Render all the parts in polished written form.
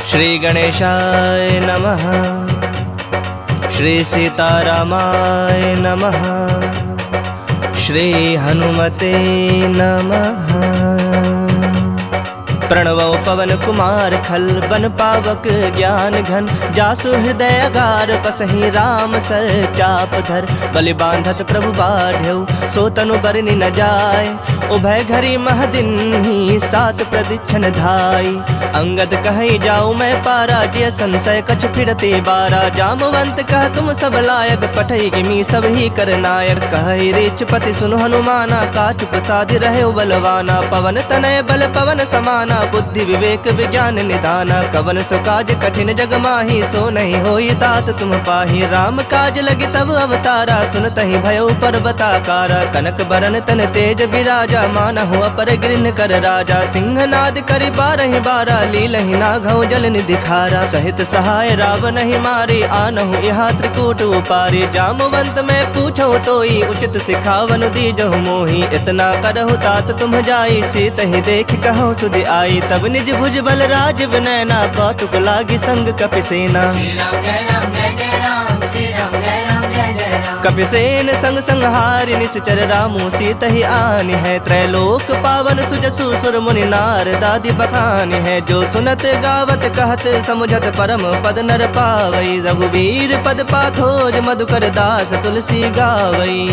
श्री गणेशाय नमः। श्री सीतारामाय नमः। श्री हनुमते नमः। प्रणवो पवन कुमार खल बन पावक ज्ञान घन जासु हृदय अगार बसहि राम सर चाप धर बलि बांधत प्रभु बाढ़ऊ सो तनु बरनि न जाय उभय घरी महदिन ही सात प्रदीक्षण धाई अंगद कहि जाऊ मैं पारा जिय संशय कछ फिरते बारा जामवंत कह तुम सब लायक पठई गिमी सब ही कर नायक कहि रीच पति सुनु हनुमाना काचु प्रसादि रहे बलवाना पवन तनय बल पवन समाना बुद्धि विवेक विज्ञान निदाना कवन सो काज कठिन जग माही सो नहीं होई तात तुम पाही राम काज लगी तब अवतारा सुनतहि भयो पर्वताकारा कनक बरन तन तेज विराजा मानहु अपर गिरिन कर राजा सिंहनाद करि बारहि बारा लीलहि नाघौ जल निधि खारा सहित सहाय रावण ही मारे आनहु यहाँ त्रिकूट उपारे जामवंत मैं पूछो तोई उचित सिखावन दीजहु मोही इतना करहु तात तुम जाई सीत ही देख कहो सुधि आई तब निज भुज बल राज विनयना कौतुक लागी संग कपिसेना कपिसेन संग संहारि निश्चर रामु सीत ही आनि है त्रैलोक पावन सुजसु सुर मुनि नार दादी बखानि है जो सुनत गावत कहत समुझत परम पद नर पावई रघुवीर पद पाथोज मधुकर दास तुलसी गावई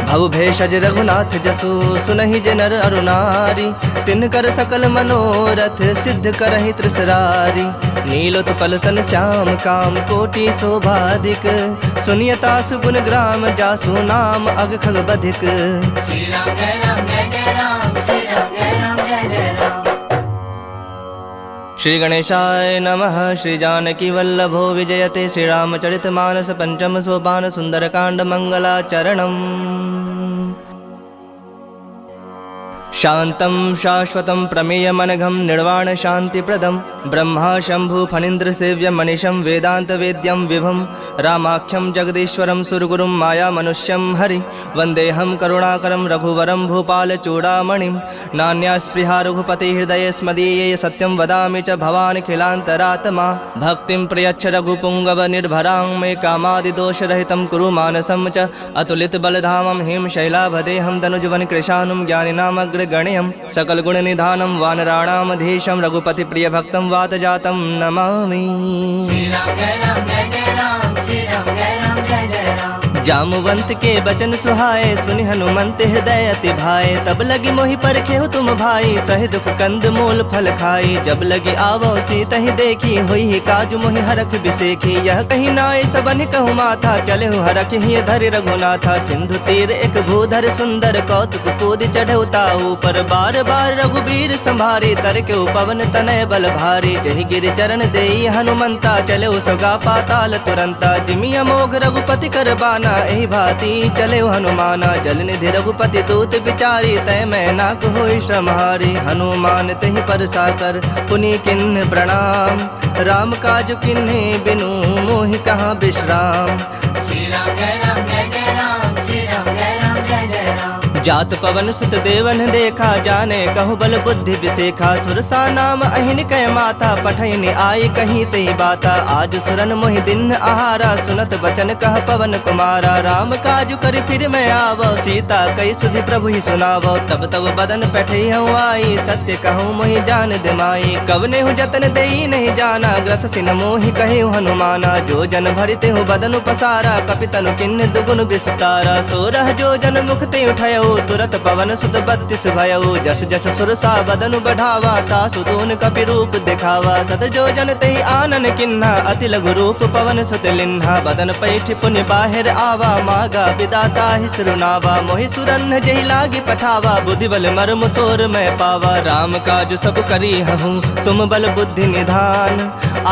भव भेषज रघुनाथ जसु सुनहि जनर अरुनारी तिनकर सकल मनोरथ सिद्ध करहि त्रिसरारी नीलोत्पल तन श्याम काम कोटि शोभाधिक सुनियता सुगुण ग्राम जासु नाम अग खग बधिक। श्री राम जय राम जय जय राम श्री राम जय राम जय जय राम। श्री गणेशाय नमः। श्री जानकी वल्लभो विजयते श्री रामचरित मानस पंचम सोपान सुंदरकांड मंगलाचरणम्। शांतं शाश्वतं प्रमेयमनघं निर्वाण शांतिप्रदं ब्रह्मा शंभु फणीन्द्र सेव्य मनीषं वेदांत वेद्यं विभुं रामाख्यं जगदीश्वरं सुरगुरुं माया मनुष्यं हरि वंदेहं करुणाकरं रघुवरं भूपाल चूड़ामणिं नान्या स्पृहा रघुपति हृदये स्मदीये सत्यं वदामि च भवानिखिलान्तरात्मा भक्तिं प्रयच्छ रघुपुंगव निर्भरां मे कामादिदोषरहितं कुरु मानसं च अतुलित बलधामं हिम शैलाभदेहं तनुजवन कृशानुं ज्ञानिनामग्रगण्यं सकल गुण निधानं वानराणामधीशं रघुपति प्रिय भक्तं वातजातं नमामि। श्री राम जय राम जय जय राम श्री राम जय राम जय जय राम। जामवंत के बचन सुहाए सुनि हनुमंत हृदय अति भाए तब लगी मोहि परखे हो तुम भाई सहि दुख कंद मूल फल खाई जब लगी आवो सीत ही देखी हुई ही काज मोहि हरख बिसेखी यह कहीं नाय सबन कहु माथा चले हूँ हरख ही धरि रघुनाथा सिंधु तीर एक भूधर सुंदर कौतुक कूद चढ़े ताऊ पर बार बार रघुबीर संभारी तर के पवन तनय बल भारी जहि गिर चरण देई हनुमंता चले सोगा पाताल तुरंता जिमि अमोघ रघुपति कर बाना एहि भांति चले हनुमाना जल निधि रघुपति दूत विचारी तय मैं नाक होई श्रमहारी हनुमान तहि पर साकर पुनि किन्ह प्रणाम राम काज किन्हे बिनु मोहि कहाँ विश्राम। श्री राम जय राम जय जय राम श्री राम जय राम जय जय राम। जात पवन सुत देवन देखा जाने कहु बल बुद्धि विसेखा सुरसा नाम अहिन कै माता पठैन आई कहीं तई बाता आज सुरन मोहि दिन आहारा सुनत बचन कह पवन कुमारा राम काजु कर फिर मैं आवो सीता कई सुधि प्रभु ही सुनावो तब तब बदन पैठई हूँ आई सत्य कहूँ मोहि जान दिमाई कवने हूँ जतन देई नहीं जाना ग्रस सिन मोहि कहे हनुमाना जो जन भरिते हूँ बदन पसारा कपितनु किन्न दुगुन विस्तारा सोरह जो जन मुख ते उठयो तुरत पवन सुत 32 भयउ जस जस सुरसा बदनु बढ़ावा तासु दून कपि रूप दिखावा सत जो जन तहि आनन किन्हा अति लघु रूप पवन सुत लिन्हा बदन पैठ पुनि बाहिर आवा मागा विदाता ही सुरनावा मोहि सुरन जहि लागी पठावा बुद्धि बल मर्म तोर मैं पावा राम काज सब करी हूँ तुम बल बुद्धि निधान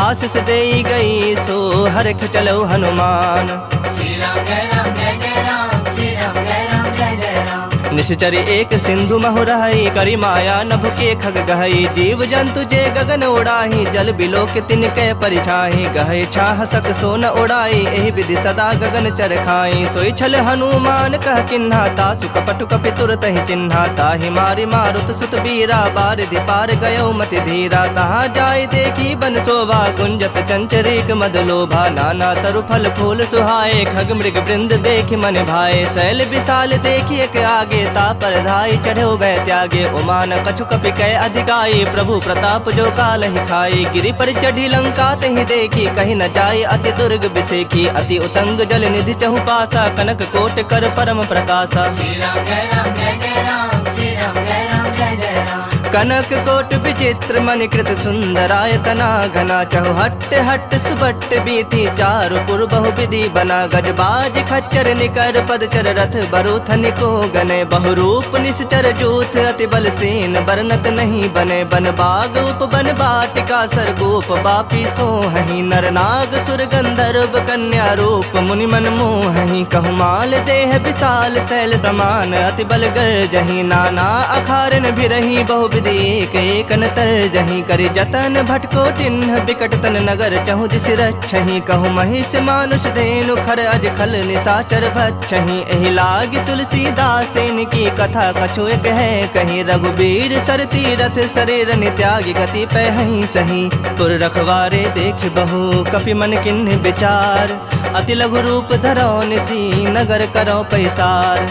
आशीष देई गई सो हरख चलो हनुमान। श्री राम जय राम जय जय राम श्री राम जय राम जय जय राम। निश्चर एक सिंधु महु रही, करी माया नभ के खग गहई। जीव जंतु जे गगन उड़ाही, जल बिलो के तिनके परिछाही। गहे छाह सक सोन उड़ाई, एहि विधि सदा गगन चर खाई। सोई छल हनुमान कह किन्हा, तासु कपटु कपि तुरत ही चिन्हा। ताहि मारि मारुत सुत बीरा, बारिधि पार गयो मति धीरा। तहाँ जाय देखी बन शोभा, गुंजत चंचरीक मद लोभा। नाना तरु फल फूल सुहाए, खग मृग वृंद देखि मन भाए। शैल विशाल देखि एक आगे, तापर धाई चढ़ो भय त्यागे। उमान कछु कपि कै अधिकाई, प्रभु प्रताप जो काल ही खाई। गिरि पर चढ़ी लंका तहि देखी, कहीं न जाय अति दुर्ग बिसेखी। अति उतंग जल निधि चहु पासा, कनक कोट कर परम प्रकाशा। श्री राम जय राम जय जय राम, श्री राम जय राम जय जय राम। कनक कोट विचित्र मणिकृत सुंदरायतना घना। चहु हट्ट हट्ट सुबट्ट बीथी, चारु पुर बहु विधि बना। गजबाज खच्चर निकर पदचर, रथ बरूथन को गने। बहुरूप निश्चर जूथ, अति बल सेन बरनत नहीं बने। बन बाग उप बन बाटिका, सरगोप बापी सोहहि। नर नाग सुर गंधर्व कन्या रूप, मुनि मन मोहहि। कहु माल देह विशाल शैल समान, अति बल गर्जहि। नाना अखारन भिरहि, बहु विधि एक एक नतर जहीं। करि जतन भटको टिन्ह, बिकट तन नगर चहु दिस रक्षहि। कहु महिष मानुष धेनु, खर अज खल निशाचर भक्षहि। एहि लागी तुलसीदासेन की कथा, कछु एक है कहीं। रघुबीर सर तीरथ शरीर नित्यागी, गति पहहि सही। पुर रखवारे देख बहु, कपि मन किन्ह विचार। अति लघु रूप धरो निसी, नगर करो पैसार।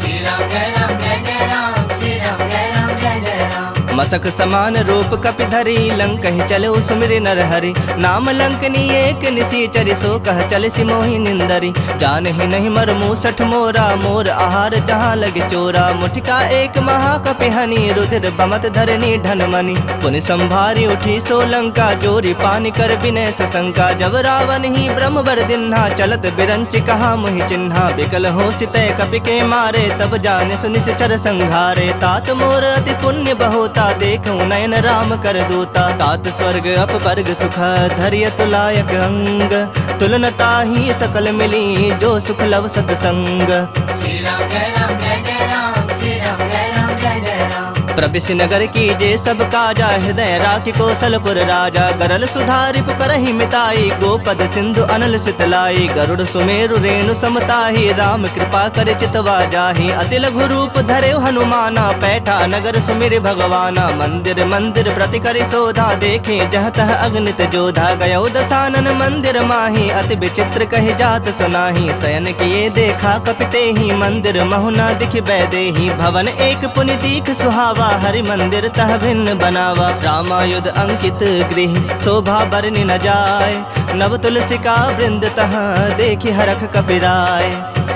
श्री राम जय राम जय जय राम, श्री राम जय राम जय जय राम। मसक समान रूप कपि धरी, लंक ही चले सुमिरि नर हरि। नाम लंकनी एक निसीचरि, सो कह चल सिमोहि निंदरी। जान ही नहीं मर मूसठ मोरा, मोर आहार जहाँ लगे चोरा। मुठिका एक महाकपि हनि, रुधिर बमत धरनी ढनमनि। पुनि संभारी उठी सो लंका, जोरी पानी कर विनय सशंका। जब रावण ही ब्रह्म वर दिन्हा, चलत बिरंच कहा मुहि चिन्हा। बिकल हो सितय कपि के मारे, तब जाने सुनिश्चर संघारे। तात मोर अति पुण्य बहुता, देखूं नयन राम कर दूता। तात स्वर्ग अपवर्ग सुख, धरियत लायक अंग। तुलनता ही सकल मिली, जो सुख लव सतसंग। श्री राम जय राम जय जय राम, श्री राम जय राम जय जय राम। प्रविश नगर की जे सब काजा, हृदय राखि कौशलपुर राजा। गरल सुधारि पुकरहि मिताई, गोपद सिंधु अनल सितलाई। गरुड़ सुमेरु रेणु समताही, राम कृपा कर चितवा जाहि। अति लघु रूप धरे हनुमाना, पैठा नगर सुमिर भगवाना। मंदिर मंदिर प्रति करि शोधा, देखे जह तह अगणित जोधा। गयो दसानन मंदिर माही, अति विचित्र कहि जात सुनाही। शयन किए देखा कपिते ही, मंदिर महुना दिख बैदेही। भवन एक पुनि दीख सुहावा, हरि मंदिर तह भिन्न बनावा। रामायुध अंकित गृह, शोभा बरनि न जाय। नव तुलसी का वृंद, तह देखि हरख कपिराय।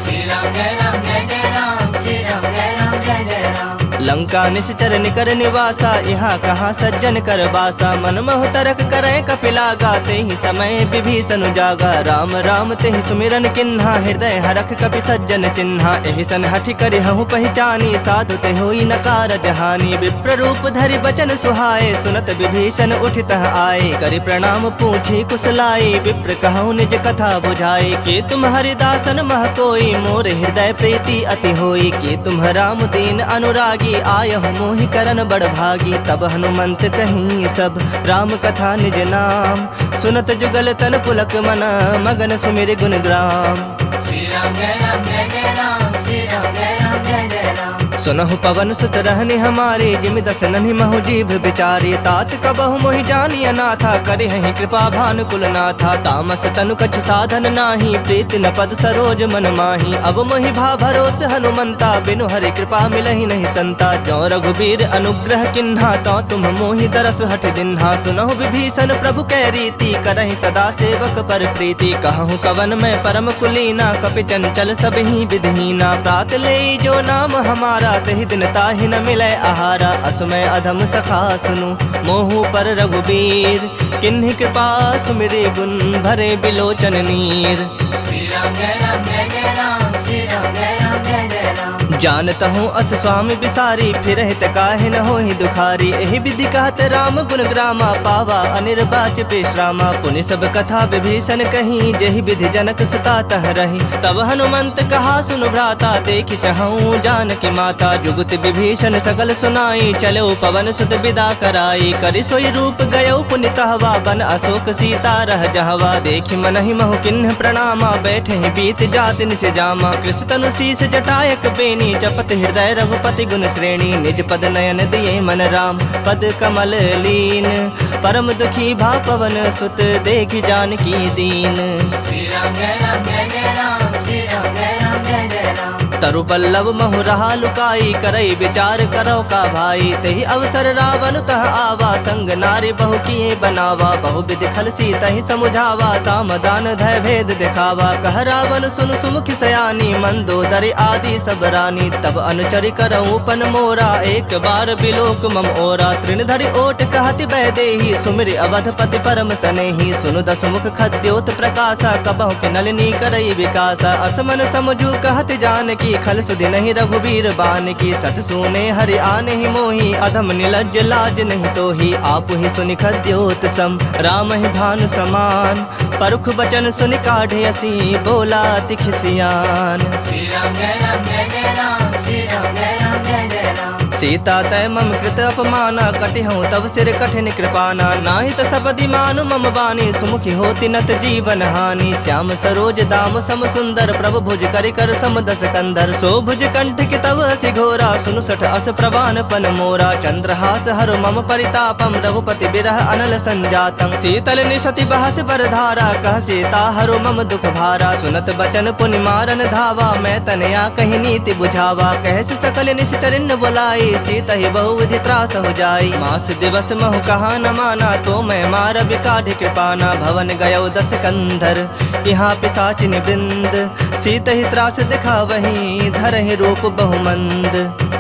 श्री राम जय राम जय जय राम, श्री राम जय राम जय जय राम। लंका निश्चर निकर निवासा, यहाँ कहाँ सज्जन कर बासा। मन मोह तरक करे कपिलागा, ते ही समय विभीषण जागा। राम राम ते ही सुमिरन किन्हा, हृदय हरख कपि सज्जन चिन्हा। एहि सन हठि करि हहु पहचानी, साधु ते होई न कारज हानि। विप्र रूप धरि बचन सुहाए, सुनत विभीषण उठितः आए। करि प्रणाम पूछी कुशलाई, विप्र कहु निज कथा बुझाई। के तुम हरिदासन मह कोई, मोर हृदय प्रीति अति होई। के तुम राम दीन अनुरागी, आयहु मोहि करन बड़ भागी। तब हनुमंत कहीं सब, राम कथा निज नाम। सुनत जुगल तन पुलक मना, मगन सुमिर गुण ग्राम। श्री राम जय राम जय जय राम, श्री राम जय राम जय जय राम। सुनहु पवन सुत रहनि हमारे, जिमि दस नन्हि महु जीभ बिचारी। तात कबहु मोहि जानी अनाथा, करिहहि कृपा भानुकुल नाथा। तामस तनु कछ साधन नाही, प्रीति न पद सरोज मन माही। अब मोहि भा भरोस हनुमंता, बिनु हरि कृपा मिलहि नहीं संता। जो रघुबीर अनुग्रह किन्हा, तो तुम मोहि दरस हठ दिन्हा। सुनहु विभीषण प्रभु कै रीति, करहि सदा सेवक पर प्रीति। कहूँ कवन मैं परम कुलीना, कपि चंचल सब ही विधहीना। प्रात ले जो नाम हमारा, तहि दिन ताहि न मिलै आहारा। असमय अधम सखा सुनु, मोहु पर रघुबीर। किन्हि कृपा सुमिरि गुण, भरे बिलोचन नीर। श्री राम जय राम जय जय राम, श्री राम जय राम जय जय राम। जानत हूँ अस स्वामी बिसारी, फिर हित काहे न होहि दुखारी। एहि विधि कहत राम गुण ग्रामा, पावा अनिर्वाच पेशरामा। पुनि सब कथा विभीषण कही, जेहि विधि जनक सुता तह रही। तब हनुमंत कहा सुन भ्राता, देखि चहूँ जानकी माता। जुगुत विभीषण सकल सुनाई, चलो पवन सुत विदा कराई। करि सोई रूप गयो पुनि तहवा, बन अशोक सीता रह जहवा। देखि मनहि महु किन्ह प्रणामा, बैठे ही बीत जाति निस जामा। कृष तनु शीस जटायक बेनी, जपत हृदय रघुपति गुण श्रेणी। निज पद नयन दिए मन राम, पद कमल लीन। परम दुखी भा पवन सुत, देखि जानकी दीन। श्री राम जय राम जय जय राम, श्री राम जय राम जय जय राम। तरु पल्लव महु रहा लुकाई, करई विचार करो का भाई। तेहि अवसर रावण तह आवा, संग नारी बहु किए बनावा। बहु विधि खल सी तहि समुझावा, सामदान धय भेद दिखावा। कह रावण सुन सुमुखी सयानी, मंदोदरी आदि सब रानी। तब अनुचरि करऊँ पन मोरा, एक बार बिलोक मम ओरा। तृण धरि ओट कहति बह देहि, सुमिरि अवधपति परम सनेहि। सुनु दस मुख खद्योत प्रकाशा, कबहु के नलिनी करई विकासा। असमन समझू कहत जानकी, खल सुधि नहीं रघुबीर बान की। सठ सूने हरि आने ही मोही, अधम निलज्ज लाज नहीं तोही। आप ही सुनि खद्योत सम, राम ही भानु समान। परुख बचन सुनि काढ़े असी, बोला तिख सियान। श्री राम जय राम जय जय राम, श्री राम जय राम जय जय राम। सीता तय मम कृत अपमाना, कटिहूँ तब सिर कठिन कृपाना। नाहि त सपदि मानु मम बानी, सुमुखी होति नत जीवन हानि। श्याम सरोज दाम सम सुंदर, प्रभु भुज करि कर सम दस कंधर। सो भुज कंठ के तव असि घोरा, सुनु सठ अस प्रवान पन मोरा। चंद्रहास हरु मम परितापम, रघुपति बिरह अनल संजातम। शीतल निसति बहस बरधारा, कह सीता हरु मम दुख भारा। सुनत बचन पुनि मारन धावा, मैं तनया कहि नीति बुझावा। कहस सकल निश्चरिन बुलाई, सीता ही बहु विधि त्रास हो जाई। मास दिवस महु कहा न माना, तो मैं मार बिकाढ़ कृपाना। भवन गयो दस कंधर, यहाँ पिशाचिनी वृंद। सीता ही त्रास दिखा वही, धरहि रूप बहुमंद।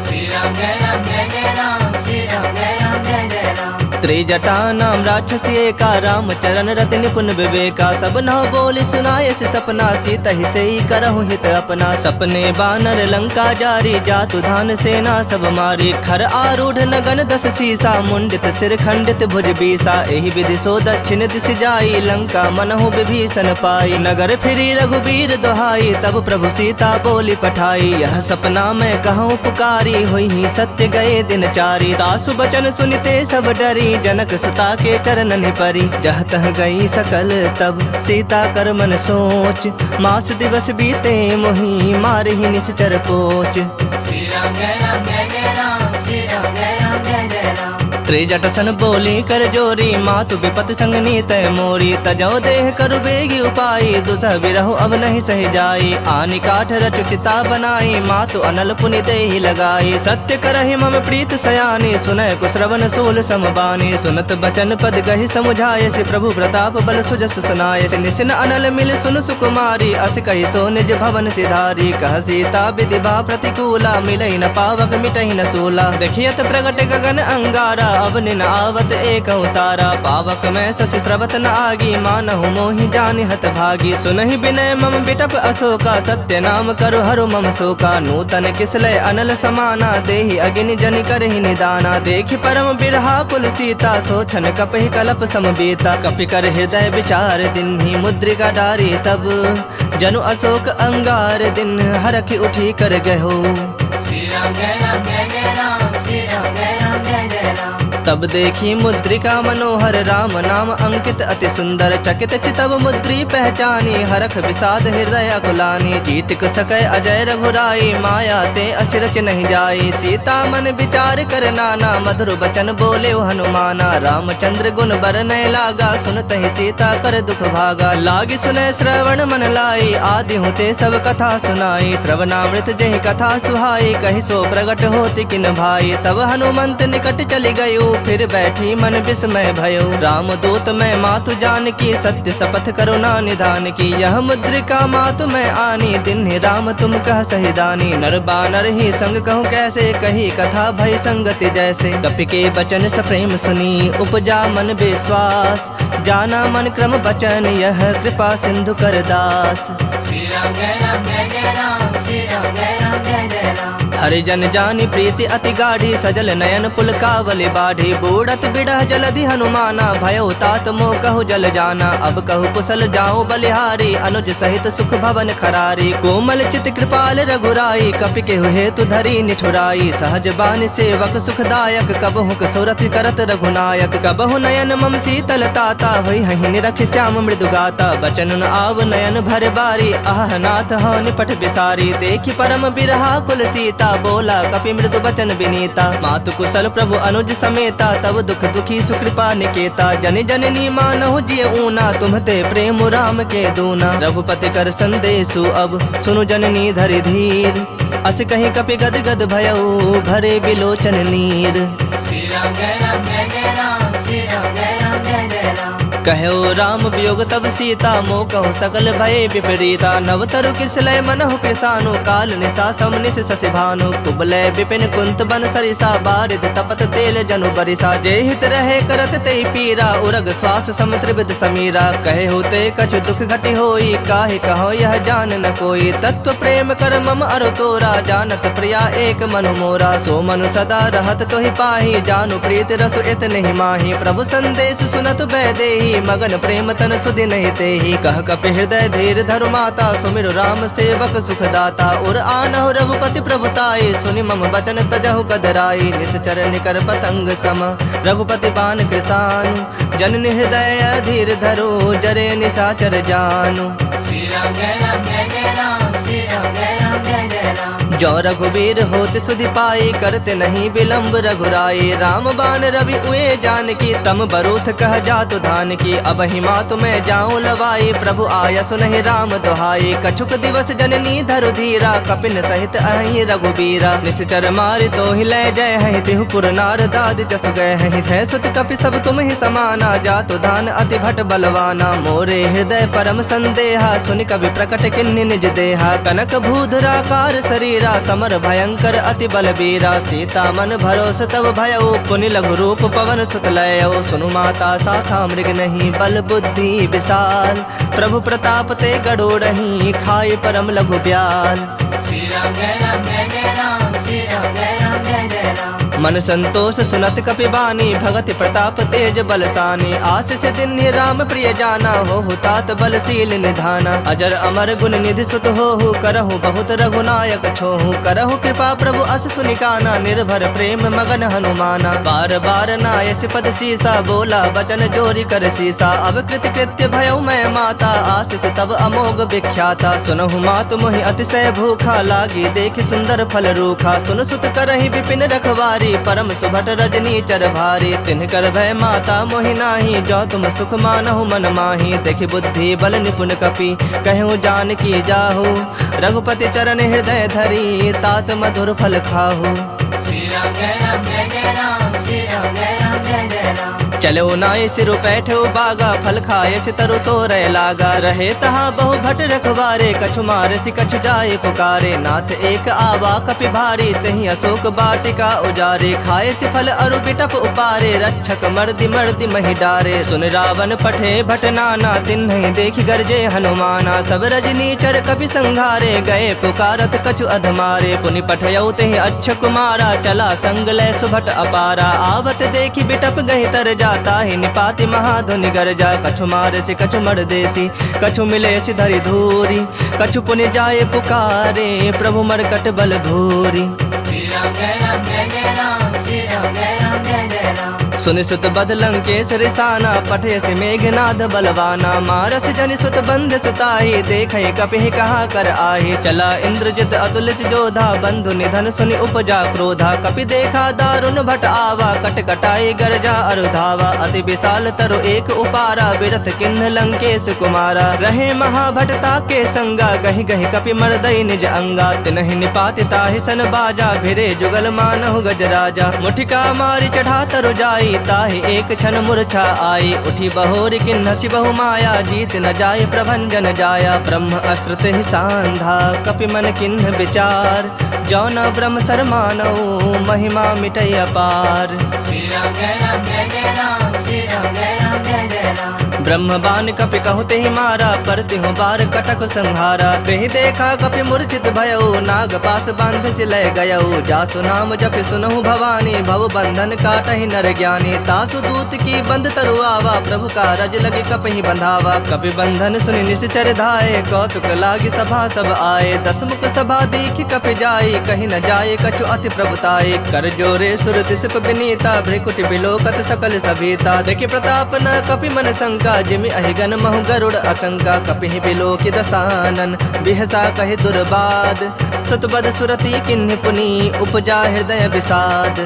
श्री राम जय राम जय जय राम, श्री राम जय राम जय जय राम। त्रिजटा नाम राक्षसी एका, राम चरण रति निपुण विवेका। सब नौ बोली सुनाए से सपना, सीता ही से ही करहु हित अपना। सपने बानर लंका जारी, जातु धान सेना सब मारी। खर आरूढ़ नगन दस सीसा, मुंडित सिर खंडित भुज बीसा। एहि विधि सो दक्षिण दिशि जाई, लंका मनहु विभीषण पाई। नगर फिरी रघुबीर दोहाई, तब प्रभु सीता बोली पठाई। यह सपना मैं कहूँ पुकारी, हुई ही सत्य गए दिन चारी। तासु बचन सुनिते सब डरी, जनक सुता के चरणन परी। जह तह गई सकल तब, सीता कर मन सोच। मास दिवस बीते मोही, मारहि निश्चर पोच। श्री राम जय राम जय जय राम, श्री राम जय राम जय जय राम। त्रिजट सन बोली कर जोरी, मातु विपत संग नीत मोरी। तजो देह करु बेगी उपाई, दुसह बिरहु अब नहीं सह जाई। आनि काठ रचु चिता बनाई, मातु अनल पुनि देहि लगाई। सत्य करहि मम प्रीत सयानी, सुनय कुश्रवण सूल समबानी। सुनत बचन पद गहि समुझाय, से प्रभु प्रताप बल सुजस सुनाय। से निसिन अनल मिल सुन सुकुमारी, अस कहि सो निज भवन सिधारी। कह सीता विधि बा प्रतिकूला, मिलहि न पावक मिटहि न सूला। देखियत प्रगट गगन अंगारा, अब निन आवत एक उतारा। पावक में शशि स्रवत न आगी, मानहु मोहि जानि हत भागी। सुनहि विनय मम बिटप अशोका, सत्य नाम करु हरु मम शोका। नूतन किसलय अनल समाना, देहि अग्नि जनि करहि निदाना। देखि परम बिरहा कुल सीता, सोचन कपहि कलप समबीता। कपि कर हृदय विचार दिन्हि, मुद्रिका डारी तब। जनु अशोक अंगार दिन, हरखि उठी कर गहो। श्री राम जय राम जय जय राम, श्री राम जय राम जय जय राम। तब देखी मुद्रिका मनोहर, राम नाम अंकित अति सुंदर। चकित चितव मुद्री पहचानी, हरख विषाद हृदय अकुलानी। जीत सकै अजय रघुराई, माया ते असिरच नहीं जाई। सीता मन विचार कर नाना, मधुर बचन बोले हनुमाना। रामचंद्र गुण बरनय लागा, सुनत ही सीता कर दुख भागा। लागी सुनय श्रवण मन लाई, आदि होते सब कथा सुनाई। श्रवणामृत जहि कथा सुहाई, कहि सो प्रगट होति किन भाई। तब हनुमंत निकट चली गयो, फिर बैठी मन विस्मय भयो। राम दूत मैं मातु जानकी, सत्य शपथ करुणा निधान की। यह मुद्रिका मातु मैं आनी, दिन ही राम तुम कह सहिदानी। नर बानर ही संग कहूँ कैसे, कही कथा भय संगति जैसे। कपि के बचन सप्रेम सुनी, उपजा मन विश्वास। जाना मन क्रम बचन, यह कृपा सिंधु कर दास। श्री राम जय राम जय जय राम, श्री राम जय राम जय जय राम। हरिजन जानी प्रीति अति गाढ़ी सजल नयन पुलकावली बाढ़ी बूढ़त बिड़ह जलधि हनुमाना भयो तात मोह कहु जल जाना अब कहु कुशल जाऊं बलिहारी अनुज सहित सुख भवन खरारी कोमल चित कृपाल रघुराई कपि के हेतु धरी निठुराई सहज बानी सेवक सुखदायक कबहु कसुरत करत रघुनायक कबहु नयन मम शीतल ताता होई हहि निरख श्याम मृदु गाता बचन न आव नयन भर बारी आह नाथ हो निपट बिसारी देखि परम बिरहा कुल सीता बोला कपि मृदु बचन विनीता मातु कुशल प्रभु अनुज समेता तब दुख दुखी सुकृपा निकेता जन जननी मानहु जिय ऊना तुम्हते प्रेम राम के दूना रघुपति कर संदेशु अब सुनु जननी धरि धीर अस कहीं कपि गद गद भयउ भरे बिलोचन नीर। श्री राम जय राम जय जय राम श्री राम जय राम जय जय राम कहो राम वियोग तब सीता मोह कहु सकल भय विपरीता नव तरु किसलय मनहु कृसानु काल निशा समनिस शशि भानु कुबलय विपिन कुंत बन सरिसा बारिद तपत तेल जनु बरिसा जय हित रहे करत ते पीरा उरग श्वास सम त्रिविध समीरा कहे होते कछ दुख घटी होई काहे कहो यह जान न कोई तत्व प्रेम कर मम अरु तोरा जानत प्रिया एक मनु मोरा सो मनु सदा रहत तोहि पाही जानु प्रीत रसु इत नहीं माही प्रभु संदेश सुनत बैदेही मगन प्रेम तन सुधि नहीं ते ही कह कपि हृदय धीर धरु माता सुमिरु राम सेवक सुखदाता उर आनहु रघुपति प्रभुताई सुनि मम बचन तजहु कदराई निश्चर निकर पतंग सम रघुपति बान कृसानु जननि हृदय धीर धरो जरे निशाचर जानु। श्री राम जय राम जय जय राम श्री राम जय राम जय जय राम जो रघुबीर होत सुधि पाई करते नहीं विलम्ब रघुराई राम बान रवि उए जान की तम बरूथ कह जातु धान की अब हिमा तुम्हें जाऊं लवाई प्रभु आया सुनहि राम दुहाई कछुक दिवस जननी धरु धीरा कपिन सहित अहि रघुबीरा निश्चर मारि तो ही लय जय है तिहु पुर नार दाद जस गए है सुत कपि सब तुम ही समाना जातु धान अति भट बलवाना मोरे हृदय परम संदेहा सुनि कवि प्रकट किन्नि निज देहा कनक भूधराकार शरीरा समर भयंकर अति बलबीरा सीता मन भरोस तब भयउ पुनि लघु रूप पवन सुत लयो सुनु माता शाखा मृग नहीं बल बुद्धि विशाल प्रभु प्रताप ते गड़ोड़ही खाई परम लघु ब्याल। श्री राम जय राम जय जय राम श्री राम जय राम जय जय राम मन संतोष सुनत कपि बानी भगति प्रताप तेज बलसानी आशीष दिन राम प्रिय जाना हो तात बलशील निधाना अजर अमर गुण निधि सुत हो करहु बहुत रघुनायक छोहु करहु कृपा प्रभु अस सुनिकाना निर्भर प्रेम मगन हनुमाना बार बार नायस पद सीसा बोला वचन जोरी कर सीसा अब कृत कृत्य भयउ मैं माता आशीष तब अमोघ विख्याता सुनहु मातु मोहि अतिशय भूखा लागी देखि सुंदर फल रूखा सुन सुत करहि विपिन रखवारी परम सुभट रजनी चर भारी तिनकर भय माता मोहि नाही जो तुम सुख मानहु मन माही देखि बुद्धि बल निपुण कपि कहूँ जान की जाहु रघुपति चरण हृदय धरी तात मधुर फल खाहु। श्री राम जय राम जय जय राम श्री राम जय राम जय जय राम चलो नाय सिरु बैठो बागा फल खाए सितरु तो रह लागा रहे तहा बहु भट रखवारे कछु मार सि कछु जाए पुकारे नाथ एक आवा कपि भारी तही अशोक बाटिका उजारे खाए सि फल अरु बिटप उपारे रक्षक मर्दि मर्दि महि डारे सुन रावण पठे भट नाना तिन्हि देखि गरजे हनुमाना सब रजनी चर कपि संघारे गए पुकारत कछु अधमारे पुनि पठयउ तहि अच्छ कुमारा चला संग लय सुभट अपारा आवत देखि बिटप गहि तर जाता ही निपाति महाधुनि गरजा कछु मारे से कछु मर देसी कछु मिले सि धरि धूरी कछु पुनि जाए पुकारे प्रभु मरकट बल भूरी। श्री राम जय राम जय जय राम श्री राम जय राम जय जय राम सुनि सुत बद लंकेश रिसाना पठे से मेघनाद बलवाना मारस जनि सुत बंध सुताही देखे कपि कहा कर आही चला इंद्रजित अतुलित जोधा बंधु निधन सुनि उपजा क्रोधा कपि देखा दारुण भट आवा कट कटाई गरजा अरुधावा अति विशाल तरु एक उपारा बिरथ किन्ह लंकेश कुमारा रहे महाभटता के संगा गहि गहि कपि मर्दई निज अंगा तिनहि निपाति ताहि सन बाजा भिरे जुगल मानहु गजराजा मुठिका मारी चढ़ा तरु जाई ताहि एक क्षण मूर्छा आई उठी बहोरी किन्हसि बहु माया जीत न जाय प्रभंजन जाया ब्रह्म अस्त्र तेहि सांधा कपि मन किन्ह विचार जौन ब्रह्म सर मानऊ महिमा मिटय अपार। श्री राम जय राम जय जय राम श्री राम जय राम जय जय राम ब्रह्म बाण कपि कहते ही मारा, पर तिहु बार कटक संहारा। तेहि देखा कपि मूर्छित भयउ, नाग पास बांध सिलय गयउ। जासु नाम जपि सुनहु भवानी, भव बंधन काटहि नर ज्ञानी। तासु दूत की बंद तरुआवा, प्रभु का रज लगे कपहि बंधावा। कपि बंधन सुनि निश्चर धाये, कौतुक लागी सभा सब आए। दसमुख सभा दीख कपि जाई, कहीं न जाए कछु अति प्रभुताई। कर जोरे सुर दिसप विनीता, भ्रिकुटि बिलोकत सकल सभीता। देखि प्रताप न कपि मन शंका, जिमि अहिगन महु गरुड़ असंका। कपिहि बिलोकि दसानन, बिहसा कहि दुर्बाद। सुतबद सुरति किन्हि पुनि, उपजा हृदय विषाद।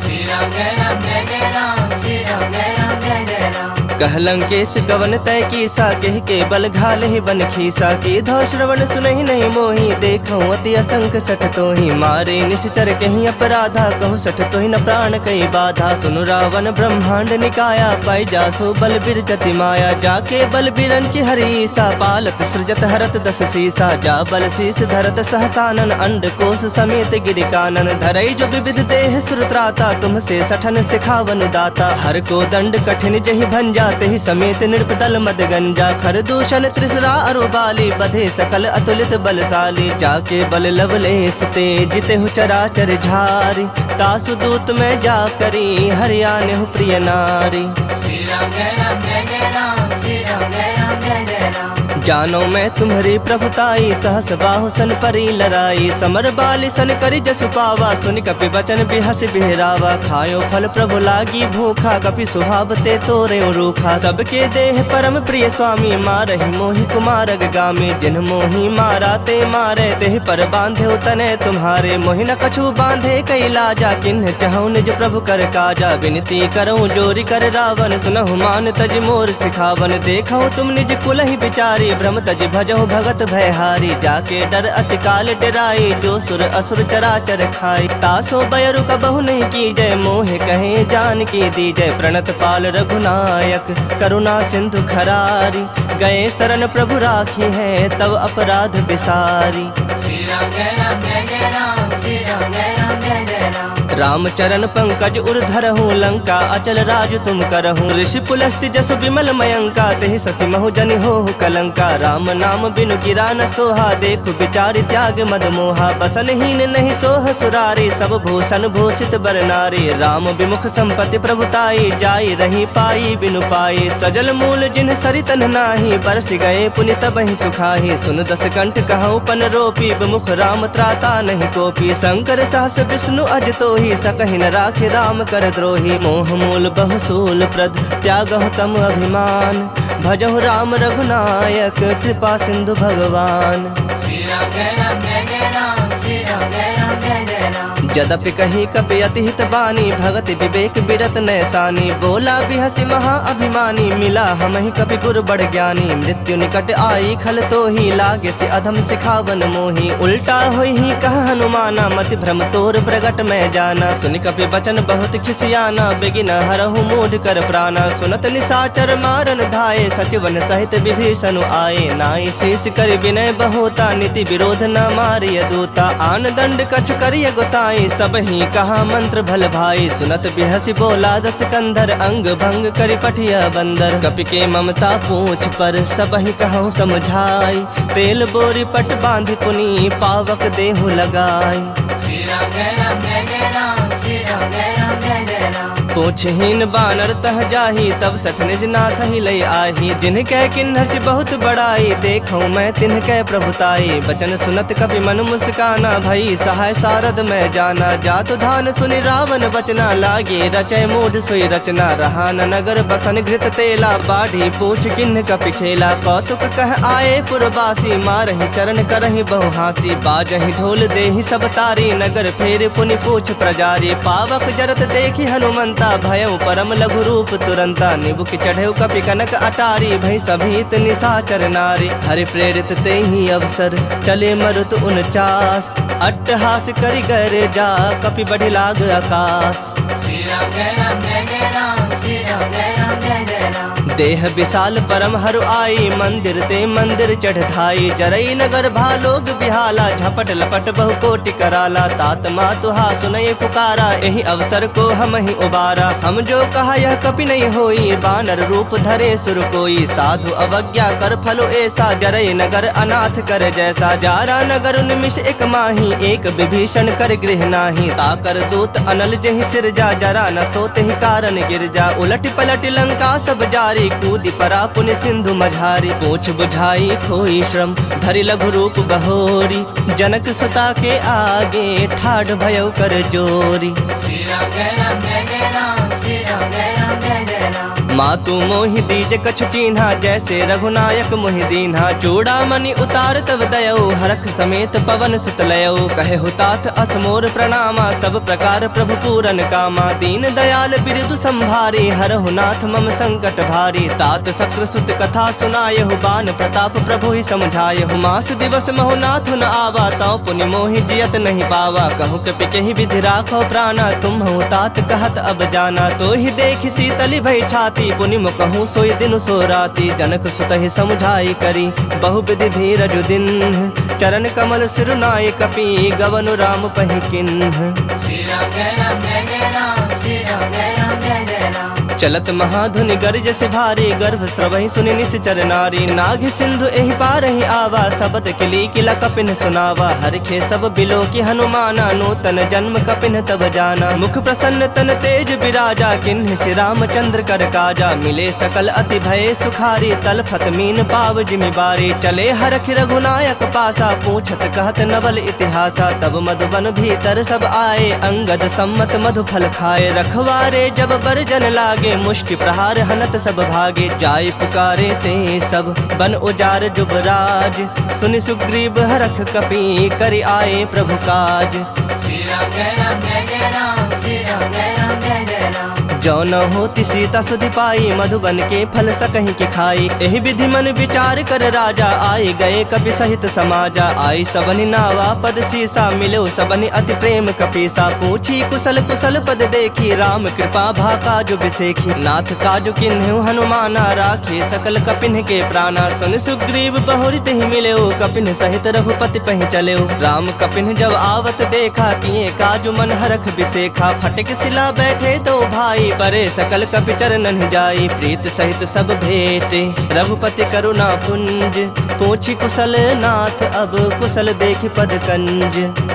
श्री राम जय राम जय जय राम, श्री राम जय राम जय जय राम। कहलंकेश गवन तय कीसा, कह के बल घाल ही बन खीसा। की धौ श्रवण सुनहि नहीं मोही, देखऊं अति असंख सठ तोहि। मारे निश्चर कहीं अपराधा, कहु सठ तोहि न प्राण कई बाधा। सुनु रावण ब्रह्मांड निकाया, पाई जासो बल बिरजति माया। जाके बल बिरंचि हरीसा, पालत सृजत हरत दस सीसा। जा बल शीस धरत सहसानन, अंड कोश समेत गिरिकानन। धरई जो विविध देह सुरत्राता, तुमसे सठन सिखावन दाता। हर को दंड कठिन जहि भंजा, ही समेत नृपदल मद गंजा। खर दूषण त्रिसरा अरुबाली, बधे सकल अतुलित बलशाली। जाके बल लवलेस ते, जिते हु चराचर झारी। तासु दूत में जा करी, हरियाणु प्रिय नारी। श्री राम जय राम जय जय राम, श्री राम जय राम जय जय राम। जानो मैं तुम्हारी प्रभुताई, सहस बाहु सन परी लड़ाई। समर बाली सन करी जसु पावा, सुनि कपि वचन बिहस बिहरावा। खायो फल प्रभु लागी भूखा, कपि सुहावते तोरे रूखा। सबके देह परम प्रिय स्वामी, मारहि मोहि कुमारग गामी। जिन मोहि मारा ते मारे, तेहि पर बांधे तने तुम्हारे। मोहि न कछु बांधे कई लाजा, किन्ह चाहूं निज प्रभु कर काजा। विनती करऊं जोरी कर रावण, सुनहु मान तज मोर सिखावन। देखऊं तुम निज कुलहि बिचारी, भ्रम तज भजहु भगत भयहारी। जाके डर अति काल डराई, जो सुर असुर चराचर खाई। तासो बयरु कबहु नहीं की जय, मोहे कहे जान की दी जय। प्रणत पाल रघुनायक, करुणा सिंधु खरारी। गए शरण प्रभु राखी है, तब अपराध बिसारी। श्री राम जय राम जय जय राम, श्री राम जय राम जय जय राम। राम चरण पंकज उर्धरहु, लंका अचल राज तुम करहु। ऋषि पुलस्ति जसु विमल मयंका, तेहि ससि महु जनि होहु कलंका। राम नाम बिनु गिरा न सोहा, देखु बिचारि त्याग मद मोहा। बसनहीन नहीं सोह सुरारी, सब भूषण भूषित बर नारी। राम विमुख संपत्ति प्रभुताई, जाई रही पाई बिनु पाई। सजल मूल जिन सरितन नाही, बरस गए पुनि तबहि सुखाही। सुन दस कंठ कहूँ पन रोपी, विमुख राम त्राता नहीं कोपी। शंकर सहस विष्णु अज तोहि, सकहि न राखे राम कर द्रोही। मोह मूल बहुसूल प्रद, त्यागहु तम अभिमान। भजहु राम रघुनायक, कृपा सिंधु भगवान। श्री राम जय राम जय जय राम, श्री राम जय राम जय जय राम। जदपि कही कपि अति हित बानी, भगति विवेक बिरत नैसानी। बोला बिहसि महा अभिमानी, मिला हमहि कपि गुर बड़ ज्ञानी। मृत्यु निकट आई खल तोहि, लागे से अधम सिखावन मोहि। उल्टा होई ही कह हनुमाना, मति भ्रम तोर प्रगट में जाना। सुनि कपि वचन बहुत खिसियाना, बेगिन हरहु मूढ़ कर प्राणा। सुनत निशाचर मारन धाये, सचिवन सहित विभीषण आए। नाई शेष कर विनय बहुता, नीति विरोध न मारिय दूता। आन दंड कछ करिय गोसाई, सब ही कहा मंत्र भल भाई। सुनत बिहसि बोला दस कंधर, अंग भंग करि पठिया बंदर। कपि के ममता पूछ पर, सब ही कहूँ समझाई। तेल बोरी पट बांध पुनि, पावक देहु लगाई। श्री राम जय राम जय जय राम, श्री राम जय राम जय जय राम। पूछहीन बानर तह जाही, तब सठ निज नाथ ही लई आही। जिनकै किन्हसि बहुत बड़ाई, देखूं मैं तिनकै प्रभुताई। बचन सुनत कपि मन मुस्काना, भई सहाय सारद में जाना। जातु धान सुनि रावण बचना, लागे रचय मूढ़ सोई रचना। रहा न नगर बसन घृत तेला, बाढ़ी पूछ किन्ह कपि खेला। कौतुक कह आए पुरवासी, मारहि चरण करहि बहु हासी। बाजहि ढोल देहि सब तारी, नगर फेर पुनि पूछ प्रजारी। पावक जरत देखि हनुमंता, भयउ परम लघु रूप तुरंता। निबुक चढ़ेउ कपि कनक अटारी, भई सभीत निशाचर नारी। हरि प्रेरित तेहि अवसर, चले मरुत 49। अट्टहास करि गरे जा, कपि बढ़ि लाग आकाश। श्री राम जय राम जय जय राम, श्री राम जय राम जय जय राम। देह विशाल परम हरु आई, मंदिर ते मंदिर चढ़ धाई। जरई नगर भालोग बिहाला, झपट लपट बहु कोटि कराला। तात मातुहा सुनय पुकारा, यही अवसर को हम ही उबारा। हम जो कहा यह कपि नहीं होई, बानर रूप धरे सुर कोई। साधु अवज्ञा कर फलो ऐसा, जरई नगर अनाथ कर जैसा। जारा नगर निमिष एक माही, एक विभीषण कर गृह नाही। ताकर दूत अनल जहि सिरजा, जरा न सोते ही कारण गिरजा। उलट पलट लंका सब जारी, कूदी परा पुण्य सिंधु मझारी। पूछ बुझाई खोई श्रम, धरि लघु रूप बहोरी। जनक सुता के आगे, ठाढ़ भयो कर जोरी। श्री राम जय राम जय जय राम, श्री राम जय राम जय जय राम। मातु मोहि दीज कछु चीन्हा, जैसे रघुनायक मोहि दीन्हा। चूड़ामणि उतार तब दयौ, हरख समेत पवन सुत लयौ। कहे हुतात असमोर प्रणामा, सब प्रकार प्रभु पूरन कामा। दीन दयाल बिरदु संभारी, हरहु नाथ मम संकट भारी। तात सक्र सुत कथा सुनायहु, बान प्रताप प्रभु ही समझायहु। मास दिवस महु नाथ न आवा, तौ पुनि मोहि जियत नहीं पावा। कहूँ कपि केहि विधि राखो प्राणा, तुम हूँ तात कहत अब जाना। तो ही देख शीतली भई छाती, पुनि कहूँ सोई दिन सो राती। जनक सुतहि समुझाई करी, बहु विधि धीरज दिन। चरण कमल सिरुनाय कपि, गवनु राम पहि किन्ह। श्री राम जय राम जय जय राम, श्री राम जय राम जय जय राम। चलत महाधुनि गर्ज से भारी, गर्भ स्रवहि सुनि निश्चर नारी। नाग सिंधु एहि पारहि आवा, सबद किली किला कपिन सुनावा। हरखे सब बिलो की हनुमाना, नूतन जन्म कपिन तब जाना। मुख प्रसन्न तन तेज विराजा, किन्ह श्री रामचंद्र कर काजा। मिले सकल अति भय सुखारी, तलफत मीन पाव जिमि बारी। चले हरख रघुनायक पासा, पूछत कहत नवल इतिहासा। तब मधुबन भीतर सब आए, अंगद सम्मत मधु फल खाए। रखवारे जब बरजन लागे, मुष्टि प्रहार हनत सब भागे। जाय पुकारे ते सब, बन उजार जुबराज। सुनि सुग्रीव हरख कपि, करि आए प्रभु काज। श्री राम जय राम जय जय राम, श्री राम जय राम जय जय राम। जो न होती सीता सुधि पाई, मधुबन के फल सकहीं के खाई। एहि विधि मन विचार कर राजा, आए गए कपि सहित समाजा। आई सबनि नावा पद सीसा, मिलो सबनि अति प्रेम कपीसा। पूछी कुशल कुशल पद देखी, राम कृपा भा काजु बिसेखी। नाथ काजु किन्हु हनुमाना, राखे सकल कपिन के प्राणा। सुन सुग्रीव बहुरि तेहि मिलेउ, कपिन सहित रघुपति पहि चलेउ। राम कपिन जब आवत देखा, किए काजु मन हरख बिसेखा। फटक सिला बैठे दो भाई, परे सकल कपि चरणन जाई। प्रीत सहित सब भेटे, रघुपति करुणा पुंज। पूछी कुशल नाथ अब, कुशल देखि पद कंज।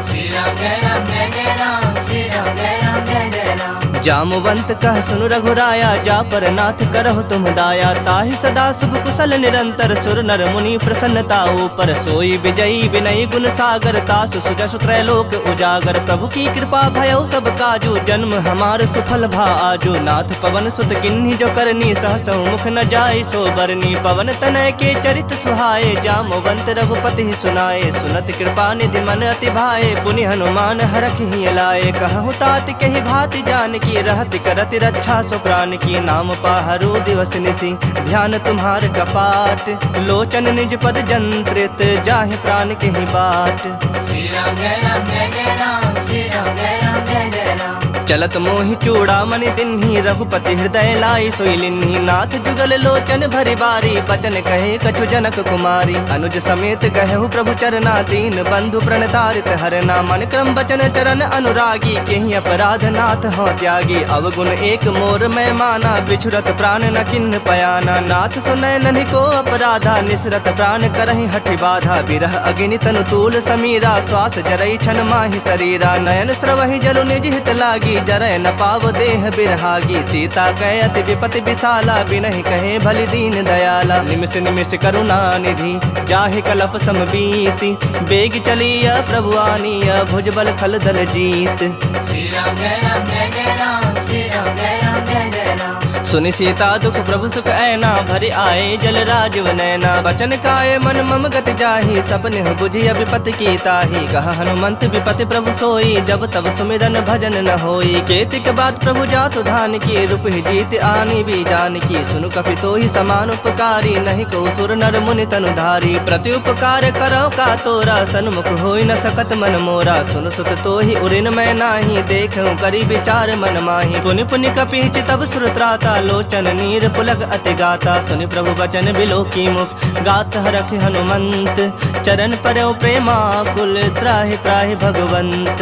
श्री राम जय राम जय जय राम, श्री राम जय राम जय जय राम। जामवंत कह सुनु रघुराया, जा पर नाथ करहु तुम दाया। ताहि सदा शुभ कुशल निरंतर, सुर नर मुनि प्रसन्नता ऊपर। सोई विजयी विनयी गुण सागर, तास सुजसु त्रैलोक उजागर। प्रभु की कृपा भयउ सब काजू, जन्म हमार सुफल भा आजू। नाथ पवन सुत किन्ही जो करनी, सहसौ मुख न जाय सो बरनी। पवन तनय के चरित सुहाए, जामवंत रघुपति ही सुनाए। सुनत कृपा निधि मन अति भाए, पुनि हनुमान हरख ही लाए। कहु तात कहि भाति जानकी, रहति करति रक्षा सो प्राण की। नाम पाहरु दिवस निसी, ध्यान तुम्हार कपाट। लोचन निज पद जंत्रित, जाहि प्राण के ही बाट। श्री राम जय राम जय जय राम, श्री राम जय राम जय जय राम। चलत मोहि चूड़ामणि दिन्ही, रघुपति हृदय लाई सोई लिन्ही। नाथ जुगल लोचन भरि बारी, बचन कहे कछु जनक कुमारी। अनुज समेत कहु प्रभु चरना, दीन बंधु प्रणतारित हरना। मन क्रम बचन चरण अनुरागी, केहि अपराध नाथ हो त्यागी। अवगुण एक मोर मैं माना, बिछुरत प्राण न किन्ह पयाना। नाथ सुनय नन्हि को अपराधा, निसरत प्राण करहि हठि बाधा। बिरह अग्नि तनु तूल समीरा, श्वास जरई छन माहि शरीरा। नयन स्रवहि जलु निज हित लागी, जरय न पाव देह बिरहागी। सीता कहे अति विपति विशाला, बिनहि कहे भलि दीन दयाला। निमिष निमिष करुणा निधि, जाहि कलप समबीति। बेग चलिया प्रभु आनिया, भुजबल खल दल जीत। श्री राम जय राम जय जय राम, श्री राम जय राम जय जय राम। सुनि सीता दुख प्रभु सुख ऐना, भरि आए जल राजीव नैना। बचन काय मन मम गति जाहि, सपने बुझि विपति की ताहि। कहा हनुमंत विपति प्रभु सोई, जब तब सुमिरन भजन न होई। केतिक बात प्रभु जातु धान की, रूप ही जीत आनी भी जान की। सुनु कपि तोहि समान उपकारी, नहीं को सुर नर मुनि तनु धारी। प्रति उपकार करो का तोरा, सन्मुख होई न सकत मन मोरा। सुन सुत तोहि उरिन मैं नाही, देखूं करी विचार मन माही। पुनि पुनि कपि तब सुर त्राता, लोचन नीर पुलक अति गाता। सुनि प्रभु बचन बिलो की मुख गात हरख हनुमंत। चरण परयो प्रेमाकुल त्राहि त्राहि भगवंत।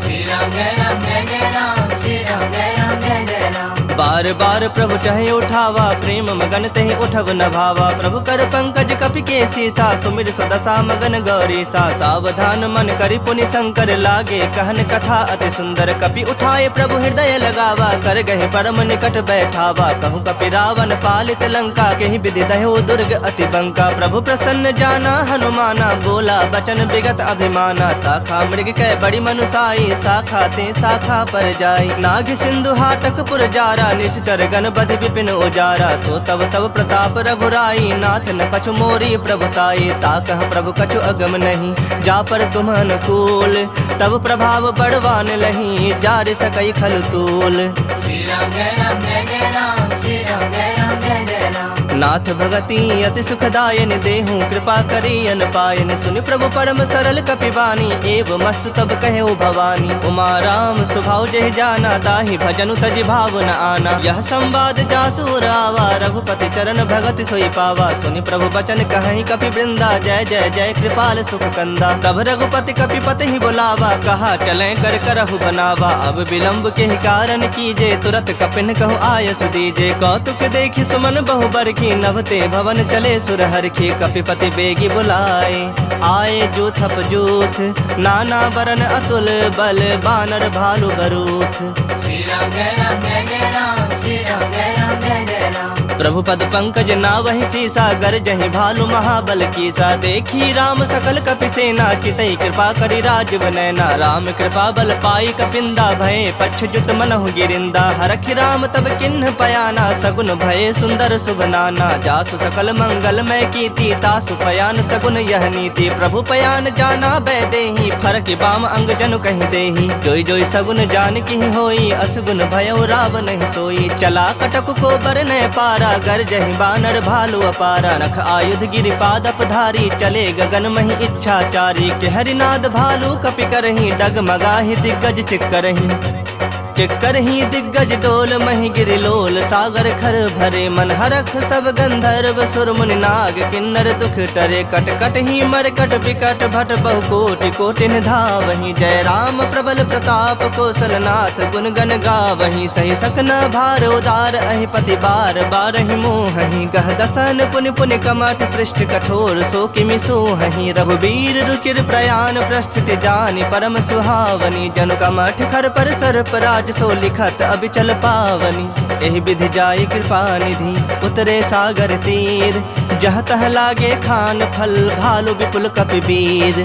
श्री राम जय राम जय जय राम श्री राम जय राम जय जय राम। बार बार प्रभु चाहे उठावा प्रेम मगन तहि उठब न भावा। प्रभु कर पंकज कपि के सीसा सुमिर सुदशा मगन गौरी सा। सावधान मन करि पुनि शंकर लागे कहन कथा अति सुंदर। कपि उठाए प्रभु हृदय लगावा कर गहे परम निकट बैठावा। कहूँ कपि रावण पालित लंका केहि विधि दह्यो दुर्ग अति बंका। प्रभु प्रसन्न जाना हनुमाना बोला बचन विगत अभिमाना। शाखा मृग कै बड़ी मनुसाई शाखा ते शाखा पर जाई। नाग सिंधु हाटक पुर जारा निश्चर गण बधि विपिन उजारा। सो तब तब प्रताप रघुराई नाथ न कछु मोरी प्रभुताई। ताकह प्रभु कछु अगम नहीं जा पर तुम अनुकूल। तब प्रभाव बड़वान लही जार सकई खल तूल। श्री राम जय राम जय जय राम श्री राम जय राम जय जय राम। नाथ भगति अति सुखदायन देहूँ कृपा करी अन पायन। सुनि प्रभु परम सरल कपिवानी एव मस्तु तब कहे भवानी। उमा राम स्वभाव जहि जाना ताहि भजनु तजि भाव न आना। यह संवाद जासु रावा रघुपति चरण भगति सोई पावा। सुनि प्रभु बचन कहि कपि वृंदा जय जय जय कृपाल सुख कंदा। तब रघुपति कपिपति ही बुलावा कहा चले कर करहु बनावा। अब विलंब के ही कारण कीजे तुरत कपिन कहु आयस दीजे। कौतुक देखि सुमन बहु बरखी नभते भवन चले सुरहरखी। कपिपति बेगी बुलाए आए जूथप जूथ नाना बरन अतुल बल बानर भालु बरूथ। श्री राम जय राम जय जय राम श्री राम जय राम जय जय राम। प्रभु पद पंकज नावहि सीसा गर जहि भालु महाबल कीसा। देखी राम सकल कपि सेना चितई कृपा करि राजव नैना। राम कृपा बल पाई कपिंदा भय पक्ष जुत मनहु गिरिंदा। हरखि राम तब किन्ह पयाना सगुन भय सुंदर शुभ नाना। जासु सकल मंगल मय कीर्ति तासु पयान सगुन यह नीति। प्रभु पयान जाना बै देहि फरक बाम अंग जनु कहि देहि। जोई जोई सगुन जान की होई असगुन भयो राव नहीं सोई। चला कटक को बर न पारा गर जहि बानर भालु अपारा। नख आयुध गिरिपाद अपधारी चले गगन महि इच्छाचारी। के हरिनाद भालु कपि करहि डगमगाहि दिग्गज चिक्करहि दिग्गज डोल महि गिरिलोल। सागर खर भरे मन हरख सब गंधर्व सुर मुनि नाग किन्नर दुख टरे। कट कट ही मरकट विकट भट बहु कोटि कोटि धावहि। जय राम प्रबल प्रताप कौशलनाथ गुण गण गावहि। सहि सकना भार उदार अहि पति बार बारहि मोहहि। गह दसन पुनि पुनि कमठ पृष्ठ कठोर सो किमि सोहहि। रघुबीर रुचिर प्रयाण प्रस्थिति जानि परम सुहावनी। जनु कमठ खर पर सर्प राज सो लिखत अबिचल पावनी। एहि विधि जाय कृपा निधि उतरे सागर तीर। जह तह लागे खान फल भालु विपुल कपि वीर।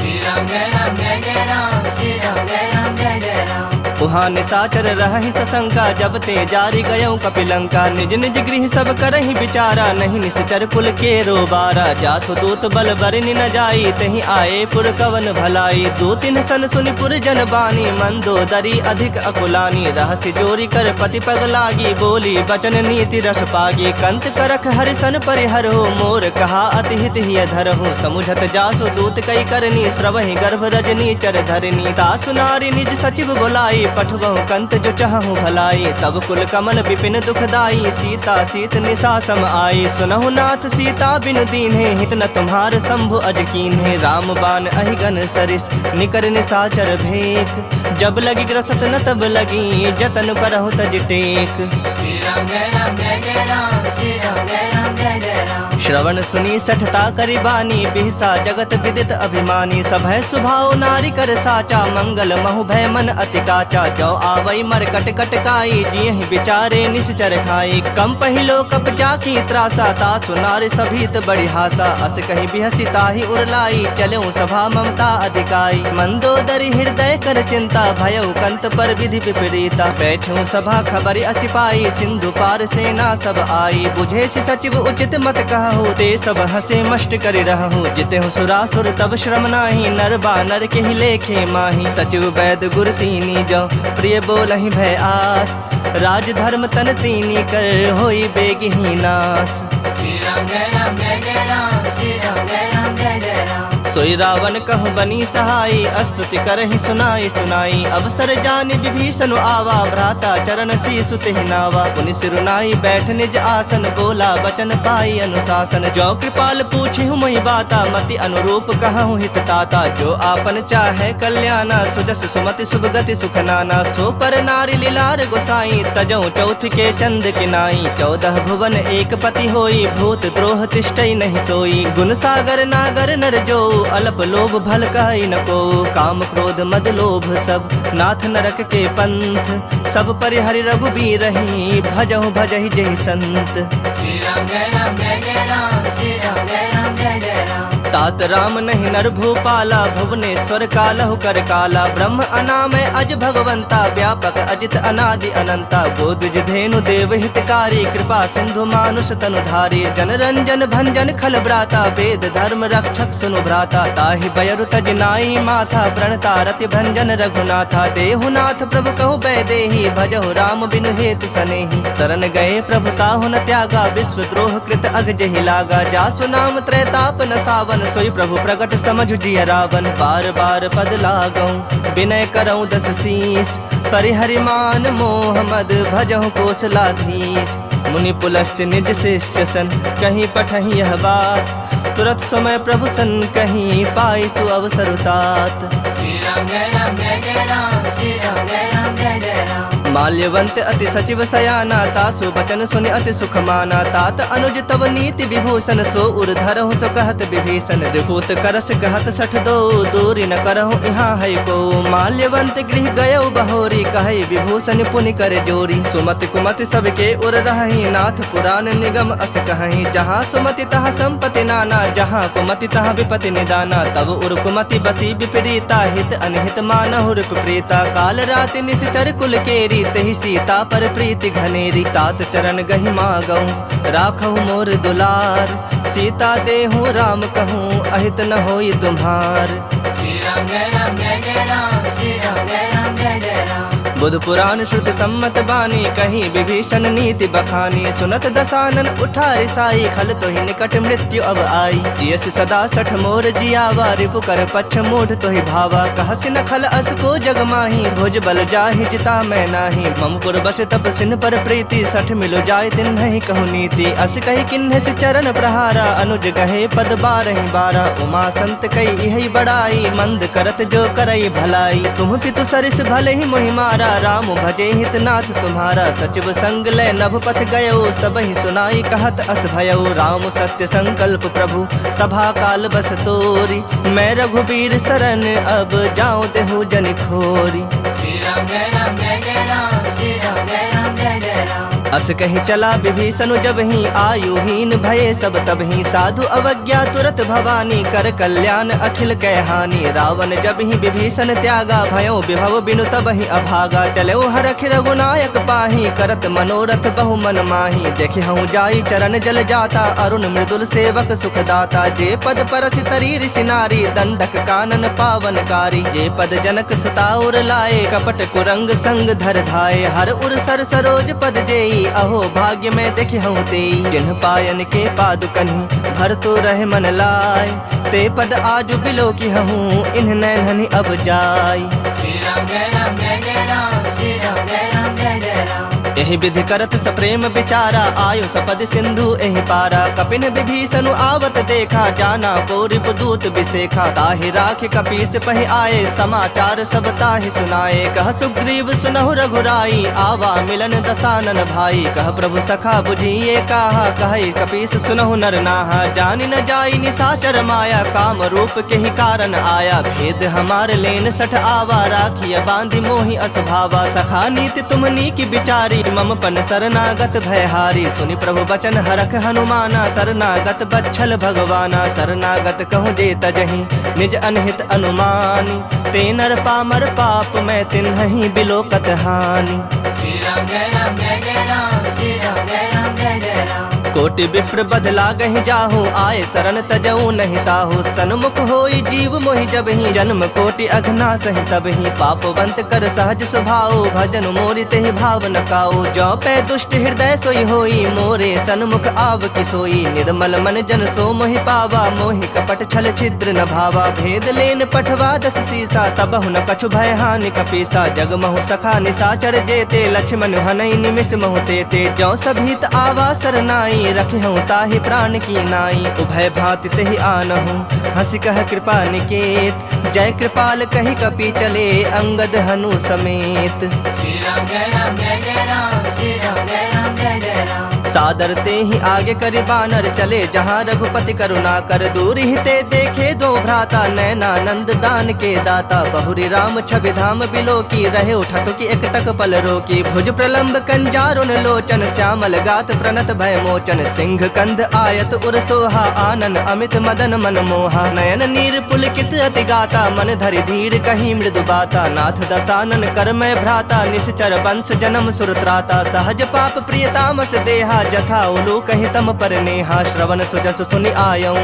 श्री राम जय राम जय जय राम श्री राम जय राम जय जय राम। उहाँ निसाचर रहहि सशंका जब ते जारी गयऊ कपिलंका। निज निज गृह सब करहि विचारा नहीं निश्चर कुल के रोबारा। जासु दूत बल बरनि न जाई तहि आए पुर कवन भलाई। दो तीन सन सुनि पुर जन बानी मंदोदरी अधिक अकुलानी। रहस्य जोरी कर पति पग लागी बोली बचन नीति रस पागी। कंत करख हरिसन परिहरो मोर कहा अति हित हिय धरहु। समुझत जासु दूत कई करनी श्रवहि गर्भ रजनी चर धरनी। तासु नारी निज सचिव बुलाई पठवहु कंत जो चाहु भलाई। तब कुल कमल विपिन दुखदाई सीता सीत निशा सम आई। सुनहु नाथ सीता बिनु दीन्हे हित न तुम्हार शंभु अज कीन्हे। राम बाण अहिगन सरिस निकर निशाचर भेक। जब लगी ग्रसत न तब लगी जतन करहु तज टेक। श्री राम जय राम जय जय राम श्री राम जय राम जय जय राम। श्रवण सुनी सठता करि बानी बिहसा जगत विदित अभिमानी। सभय सुभाव नारी कर साचा मंगल महु भय मन अति काचा। जो आवई मर कट कट काई जियहि विचारे निश्चर खाई। कम पहिलो कप जाकी त्रासा तासु नारी सभीत बड़ी हासा। अस कहि बिहसी ताहि उरलाई चलऊ सभा ममता अधिकाई। मंदोदरी हृदय कर चिंता भयउ कंत पर विधि विपरीता। बैठू सभा खबरि असिपाई सिंधु पार सेना सब आई। बुझे सि सचिव उचित मत कहु ते सब हसे मष्ट करि रहु। जितेहु सुरासुर तब श्रम नाही नर बानर के ही लेखे माही। सचिव वैद गुर तीनी जो प्रिय बोलहि भय आस। राज धर्म तन तीनी कर होई बेगहि नास। श्री राम जय राम जय जय राम श्री राम जय राम जय जय राम। सोई रावण कहु बनी सहाई, स्तुति करहि सुनाई सुनाई। अवसर जानि विभीषण आवा, भ्राता चरण शीसु तेहि नावा। पुनि सिरुनाई बैठ निज आसन, बोला वचन पाई अनुशासन। जो कृपाल पूछिहु मोहि बाता, मति अनुरूप कहूँ हित ताता। जो आपन चाहे कल्याणा, सुजस सुमति शुभ गति सुख नाना। सो पर नारी लीलार गोसाई, तजौ चौथ के चंद किनाई। 14 भुवन एक पति होई, भूत द्रोह तिष्ठई नहीं सोई। गुण सागर नागर नर जो, अल्प लोभ भल कहि न को। काम क्रोध मद लोभ सब, नाथ नरक के पंथ। सब परिहरि रघुबीर रही, भजहु भजहि जहि संत। श्री राम जय राम जय जय राम, श्री राम जय राम जय जय राम। तात राम नहीं नर भूपाला, भुवनेश्वर कालहु कर काला। ब्रह्म अनामय अज भगवंता, व्यापक अजित अनादि अनंता। गोदुज धेनु देव हितकारी, कृपा सिंधु मानुष तनुधारी। जन रंजन भंजन खल ब्राता, वेद धर्म रक्षक सुनु भ्राता। ताहि बयरु तज नाई माथा, प्रणता रति भंजन रघुनाथा। देहुनाथ प्रभु कहु बैदेही, भजहु राम बिनु हेतु सनेही। शरण गए प्रभु ताहु न त्यागा, विश्व द्रोह कृत अग जहि लागा। जासु नाम त्रैताप न सावन, सोई प्रभु प्रगट समझु जिय रावण। बार बार पद लागऊं, विनय करऊं 10 शीस। परिहरि मान मोह मद, भजहु कोसलाधीश। मुनि पुलस्त निज शिष्य सन, कहीं पठहि यह बात। तुरत समय प्रभु सन कहीं, पाई सु अवसर तात। श्री राम जय राम जय जय राम, श्री राम जय राम जय जय राम। माल्यवंत अति सचिव सयाना, तासु बचन सुनि अति सुख माना। तात अनुज तव नीति विभूषण, सो उर्धरहु सो कहत विभीषण। रिपुत करस कहत 62, दूरी न करहु यहाँ है को। माल्यवंत गृह गयउ बहोरी, कहै विभूषण पुनि कर जोरी। सुमति कुमति सबके उर रहहि, नाथ पुराण निगम अस कहहि। जहाँ सुमति तहाँ संपत्ति नाना, जहाँ कुमति तहाँ विपति निदाना। तब उर कुमति बसी विपरीता, हित अनहित मानहु रिप प्रीता। काल राति निश्चर कुल केरी, तहि सीता पर प्रीति घनेरी। तात चरण गहि मागऊं, राखहु मोर दुलार। सीता देहु राम कहूँ, अहित न होई तुम्हार। श्री राम जय राम जय जय राम, श्री राम जय राम जय जय राम। बुध पुराण श्रुति सम्मत बानी, कहीं विभीषण नीति बखानी। सुनत दसानन उठा रिसाई, खल तोहि निकट मृत्यु अब आई। जियस सदा 60 मोर जियावा, रिपु कर पक्ष मूढ़ तोहि भावा। कहसि न खल अस को जग माही, भुज बल जाहि जिता मैं नाही। मम पुर बस तप सिन पर प्रीति, 60 मिलो जाय तिन नहीं कहु नीति। अस कही किन्ह से चरण प्रहारा, अनुज कहे पद 12 उमा संत कई इहि बड़ाई, मंद करत जो करई भलाई। तुम पितु सरिस भले ही मोहि मारा, राम भजे हितनाथ तुम्हारा। सचिव संग लय नभ पथ गयो, सब ही सुनाई कहत अस भयो। राम सत्य संकल्प प्रभु, सभा काल बस तोरी। मैं रघुबीर शरण, अब जाऊं देहु जन खोरी। श्री राम जय राम जय जय राम, श्री राम जय राम जय जय राम। अस कही चला विभीषण जब ही, आयुहीन भये सब तब ही। साधु अवज्ञा तुरत भवानी, कर कल्याण अखिल कह हानि। रावण जब ही विभीषण त्यागा, भयो विभव बिनु तब ही अभागा। चलो हरख रघुनायक पाही, करत मनोरथ बहु मन माही। देखे हूँ जाई चरण जल जाता, अरुण मृदुल सेवक सुखदाता। जे पद परस तरी ऋषि नारी, दंडक कानन पावनकारी। जे पद जनक सुताउर लाए, कपट कुरंग संग धर धाये। हर उर सर सरोज पद जेई, अहो भाग्य में देखे हूँ तेई। जिन्ह पायन के पादुकन्हि, भर तो रहे मन लाय। ते पद आजु बिलो की हूँ, इन्ह नैनहनि अब जाय। श्री राम जय राम जय जय राम, श्री राम जय राम जय जय राम। एहि विधि करत सप्रेम विचारा, आयु सपद सिंधु एहि पारा। कपिन विभीषण आवत देखा, जाना को रिपुदूत विसेखा। ताहि राख कपीस पहि आए, समाचार सब ताहि सुनाए। कह सुग्रीव सुनहु रघुराई, आवा मिलन दसानन भाई। कह प्रभु सखा बुझिए काहा, कहे कपीस सुनहु नर नाहा। जानि न जाई निशाचर माया, काम रूप के ही कारण आया। भेद हमार लेन 60 आवा, राखिय बांधि मोहि असभावा। सखा नीति तुमनी की विचारी, मम पन शरणागत भयहारी। सुनि प्रभु बचन हरख हनुमाना, शरणागत बच्छल भगवाना। शरणागत कहूँ जे तजहि, निज अनहित अनुमानी। ते नर पामर पाप, मैं तिन्हि बिलोकत हानि। श्री राम जय राम जय जय राम, श्री राम जय राम जय जय राम। कोटि विप्र बदला गहि जाहु, आए शरण तजऊ नहीं ताहु। सन्मुख होई जीव मोहि जबहि, जन्म कोटि अघना सहि तबहि। पापवंत कर सहज स्वभाव, भजन मोरि तेहि भाव न काऊ। जो पै दुष्ट हृदय सोई होई, मोरे सन्मुख आव कि सोई। निर्मल मन जन सो मोहि पावा, मोहि कपट छल छिद्र न भावा। भेद लेन पठवा दस सीसा, तबहु न कछु भय हानि कपीसा। जग महु सखा निसाचर जेते, लक्ष्मण हनई निमिष महु तेते। जो सभीत आवा सरनाई, रखहु ताहि प्राण की नाई। उभय भांति तेहि आनहु, हंसी कह कृपा निकेत। जय कृपाल कहि कपि चले, अंगद हनु समेत। श्री राम जय राम जय जय राम, श्री राम जय राम जय जय राम। सादर ते ही आगे करि बानर चले, जहाँ रघुपति करुणा कर। दूर ही ते देखे दो भ्राता, नैनानंद दान के दाता। बहुरी राम छवि धाम बिलो की, रहे उठटु की एकटक पल रोकी। भुज प्रलंब कंजारुन लोचन, श्यामल गात प्रणत भय मोचन। सिंह कंध आयत उर सोहा, आनन अमित मदन मन मोहा। नयन नीर पुलकित अति गाता, मन धरि धीर कही मृदु बाता। नाथ दसानन कर मैं भ्राता, निश्चर वंश जन्म सुरत्राता। सहज पाप प्रिय तामस देहा, जथा उलू कहि तम पर नेहा। श्रवण सुजस सुनि आयऊ,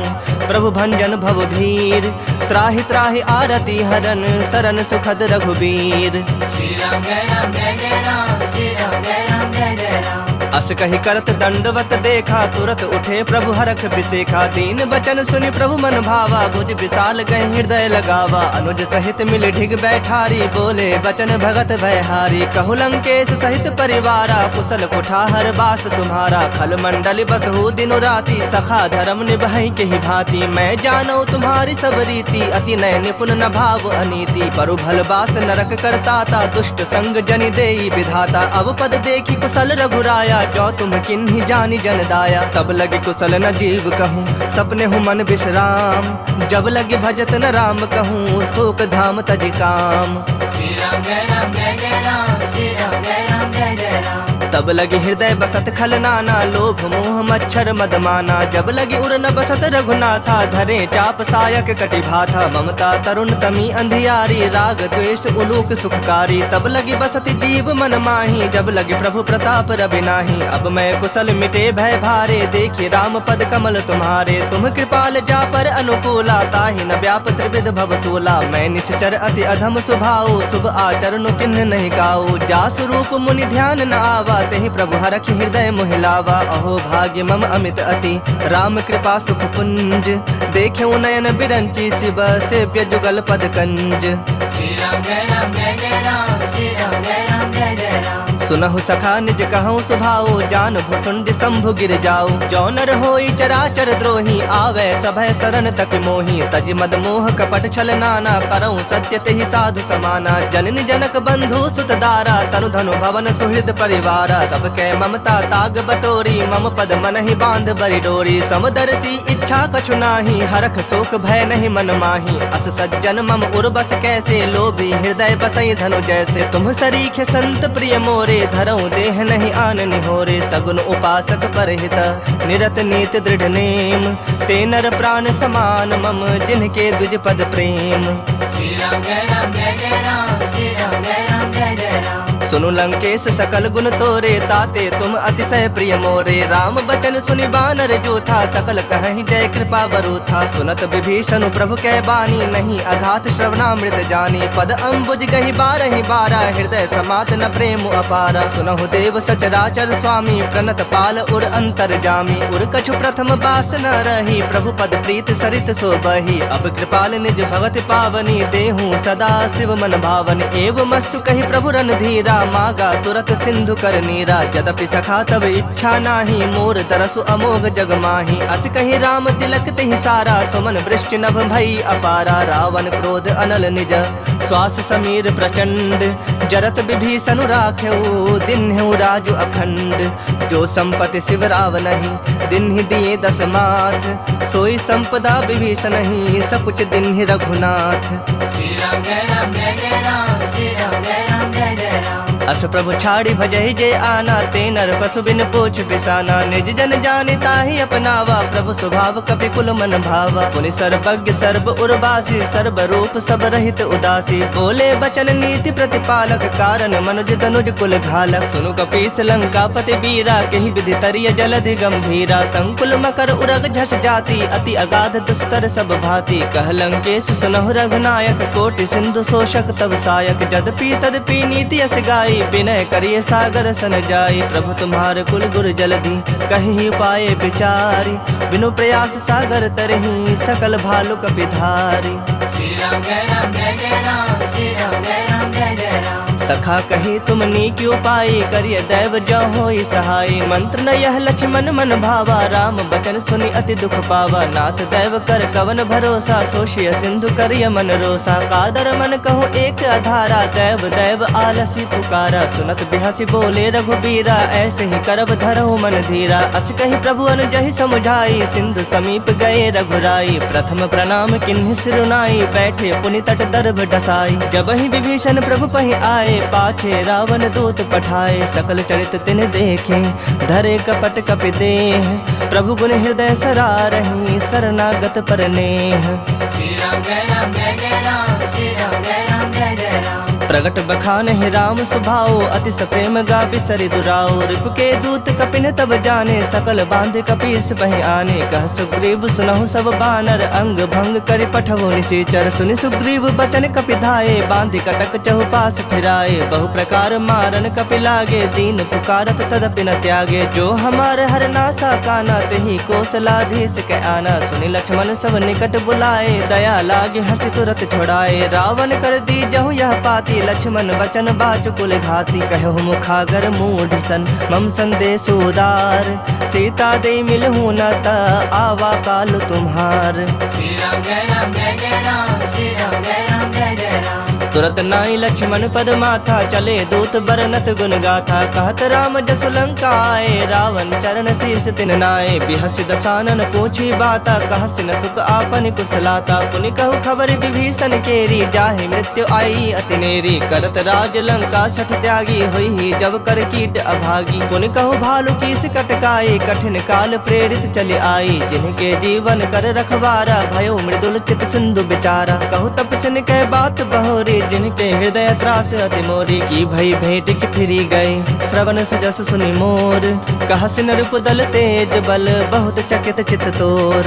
प्रभु भंजन भव भीर। त्राहि त्राहि आरती हरन, सरन सुखद रघुबीर। श्री राम जय राम जय जय राम, श्री राम जय राम जय जय राम। अस कहि करत दंडवत देखा, तुरत उठे प्रभु हरख बिसेखा। दीन बचन सुनि प्रभु मन भावा, भुज विशाल गहि हृदय लगावा। अनुज सहित मिल ढिग बैठारी, बोले बचन भगत भयहारी। कहु लंकेश सहित परिवारा, कुशल कुठार बास तुम्हारा। खल मंडल बसहु दिनु राति, सखा धर्म निभाई के ही भांति। मैं जानौ तुम्हारी सब रीति, अति नय निपुण न भाव अनीति। परु भल बास नरक करताता, दुष्ट संग जनि देई विधाता। अब पद देखी कुशल रघुराया, जो तुम किन्ही जानी जन दाया। तब लगे कुशल न जीव कहूँ, सपने हूँ मन विश्राम। जब लगे भजत न राम कहूँ, शोक धाम तज काम। श्री राम जय राम जय जय राम, श्री राम जय राम जय जय राम। तब लगी हृदय बसत खल नाना, लोभ मोह मच्छर मदमाना। जब लगी उर न बसत रघुनाथा, धरे चाप सायक कटि भाथा। ममता तरुण तमी अंधियारी, राग द्वेष उलूक सुखकारी। तब लगी बसत जीव मन माही, जब लगे प्रभु प्रताप रवि नाही। अब मैं कुशल मिटे भय भारे, देखि राम पद कमल तुम्हारे। तुम कृपाल जा पर अनुकूला, ताहि न व्याप त्रिविध भवसूला। मैं निश्चर अति अधम स्वभाव, शुभ आचरण किन्ह नहीं गाऊ। जा स्वरूप मुनि ध्यान न आवा, तेहि प्रभु हरखि हृदय मोहिलावा। अहो भाग्य मम अमित अति, राम कृपा सुख पुंज। देख्यौ नयन बिरंची, शिव सेव्य जुगल पद कंज। श्री राम जय राम जय जय राम, श्री राम जय राम जय जय राम। सुनहु सखा निज कहूँ सुभाऊ, जान भुसुंड शंभु गिर जाऊ। जो नर होई चराचर द्रोही, आवे सभय शरण तक मोही। तज मद मोह कपट छल नाना, करऊँ सत्य तेहि साधु समाना। जननी जनक बंधु सुत दारा, तनु धनु भवन सुहृद परिवारा। सबके ममता ताग बटोरी, मम पद मन ही बांध बरि डोरी। समदर्शी इच्छा कछु नाही, हरख शोक भय नहीं मन माही। अस सज्जन मम उर्बस कैसे, लोभी हृदय बसई धनु जैसे। तुम सरीखे संत प्रिय मोरे, धरऊँ देह नहीं आन निहोरे। सगुन उपासक परहित, निरत नीत दृढ़ नेम। ते नर प्राण समान मम, जिनके दुज पद प्रेम। श्री राम जय राम जय जय राम, श्री राम जय राम जय जय राम। सुनु लंकेश सकल गुण तोरे, ताते तुम अतिशय प्रिय मोरे। राम बचन सुनि बानर जोथा, सकल कहीं जय कृपा बरूथा। सुनत विभीषण प्रभु कै बानी, नहीं अघात श्रवणामृत जानी। पद अम्बुज गहि बारहि बारा, हृदय समात न प्रेम अपारा। सुनहु देव सचराचर स्वामी, प्रणत पाल उर अंतर जामी। उर कछु प्रथम बास न रही, प्रभु पद प्रीत सरित सो बही। अब कृपाल निज भगत पावनी, देहूँ सदा शिव मन भावनी। एवं मस्तु कही प्रभु रणधीरा, मागा तुरत सिंधु कर नीरा। यद्यपि सखा तब इच्छा नाही, मोर तरसु अमोघ जग माही। अस कही राम तिलक तेहि सारा, सुमन वृष्टि नभ भई अपारा। रावण क्रोध अनल निज, श्वास समीर प्रचंड। जरत विभीषण राख्यऊ, दिन्हु राजु अखंड। जो संपत्ति शिव राव नहीं, दिन्हि दिए दस माथ। सोई संपदा विभीषण नहीं, सकुच दिन्हि रघुनाथ। श्री राम जय राम जय जय राम, श्री राम जय राम जय जय राम। अस प्रभु छाड़ी भजहि जे आना, ते नर पशु बिन पूछ बिसाना। निज जन जानि ताहि अपनावा, प्रभु स्वभाव कपि कुल मन भावा। पुनि सर्वज्ञ सर्व उर्वासी, सर्व रूप सब रहित उदासी। बोले बचन नीति प्रतिपालक, कारण मनुज तनुज कुल घालक। सुनु कपीस लंकापति बीरा, केहि विधि तरिय जलधि गंभीरा। संकुल मकर उरग झस जाति, अति अगाध दुस्तर सब भांति। कह लंकेश सुनहु रघुनायक, कोटि सिंधु शोषक तब सायक। जदपि तदपि नीति अस गाई, विनय करिए सागर सन जाई। प्रभु तुम्हारे कुल गुर जलधि, कहि उपाय विचारी। बिनु प्रयास सागर तरहि, सकल भालु कपि धारी। श्री राम जय राम जय जय राम, श्री राम जय राम जय जय राम। सखा कही तुम नीक उपाय, करिय दैव जो होई सहाय। मंत्र न यह लक्ष्मण मन भावा, राम बचन सुनि अति दुख पावा। नाथ दैव कर कवन भरोसा, सोशिय सिंधु करिय मन रोसा। कादर मन कहो एक अधारा, दैव दैव आलसी पुकारा। सुनत बिहसी बोले रघुबीरा, ऐसे ही करब धरहु मन धीरा। अस कही प्रभु अनुजहि समुझाई, सिंधु समीप गए रघुराई। प्रथम प्रणाम किन्हि सिरुनाई, बैठे पुनि तट दर्भ डसाई। जब ही विभीषण प्रभु पहि आए, पाछे रावण दूत पठाए। सकल चरित तिन देखे, धरे कपट कपि देह। प्रभु गुण हृदय सरारहि, शरणागत पर नेह। श्री राम जय राम जय जय राम, श्री राम जय राम जय जय राम। प्रगट बखानहि राम सुभाओ, अति सप्रेम गापि सरि दुराओ। रिपु के दूत कपिन तब जाने, सकल बांध कपीस बहि आने। कह सुग्रीव सुनहु सब बानर, अंग भंग करि पठवो निशाचर। सुनि सुग्रीव बचन कपि धाये, बांधि कटक चहुपास फिराए। बहु प्रकार मारन कपि लागे, दीन पुकारत तदपि न त्यागे। जो हमार हर नासा काना, तेहि कौशलाधीश के आना। सुनि लक्ष्मण सब निकट बुलाए, दया लागे हंसी तुरत छोड़ाए। रावण कर दी जहु यह पाती, लक्ष्मण बचन बाच कुल घाती। कहु मुखागर मूढ़ सन, मम संदेश उदार। सीता दे मिलहु न ता, आवा काल तुम्हार। श्री राम जय राम जय जय राम, श्री राम जय राम जय जय राम। तुरत नाई लक्ष्मण पद माथा, चले दूत बरनत गुण गाथा। कहत राम जसु लंका आए, रावण चरण शीस तिन नाए। बिहसि दसानन पूछी बाता, कहसि न सुख आपन कुशलाता। पुनि कहु खबर विभीषण केरी, जाहि मृत्यु आई अति नेरी। करत राज लंका सठ त्यागी, होई जब कर कीट अभागी। पुनि कहु भालु कीस कटकाई, कठिन काल प्रेरित चले आई। जिनके जीवन कर रखवारा, भयो मृदुल चित सिंधु बिचारा। कहु तपस्विन कह बात बहोरी, जिनके हृदय त्रास अति मोरी। की भई भेंट की फिरी गए, श्रवण सुजस सुनि मोर। कहसि नृप दल तेज बल, बहुत चकित चित तोर।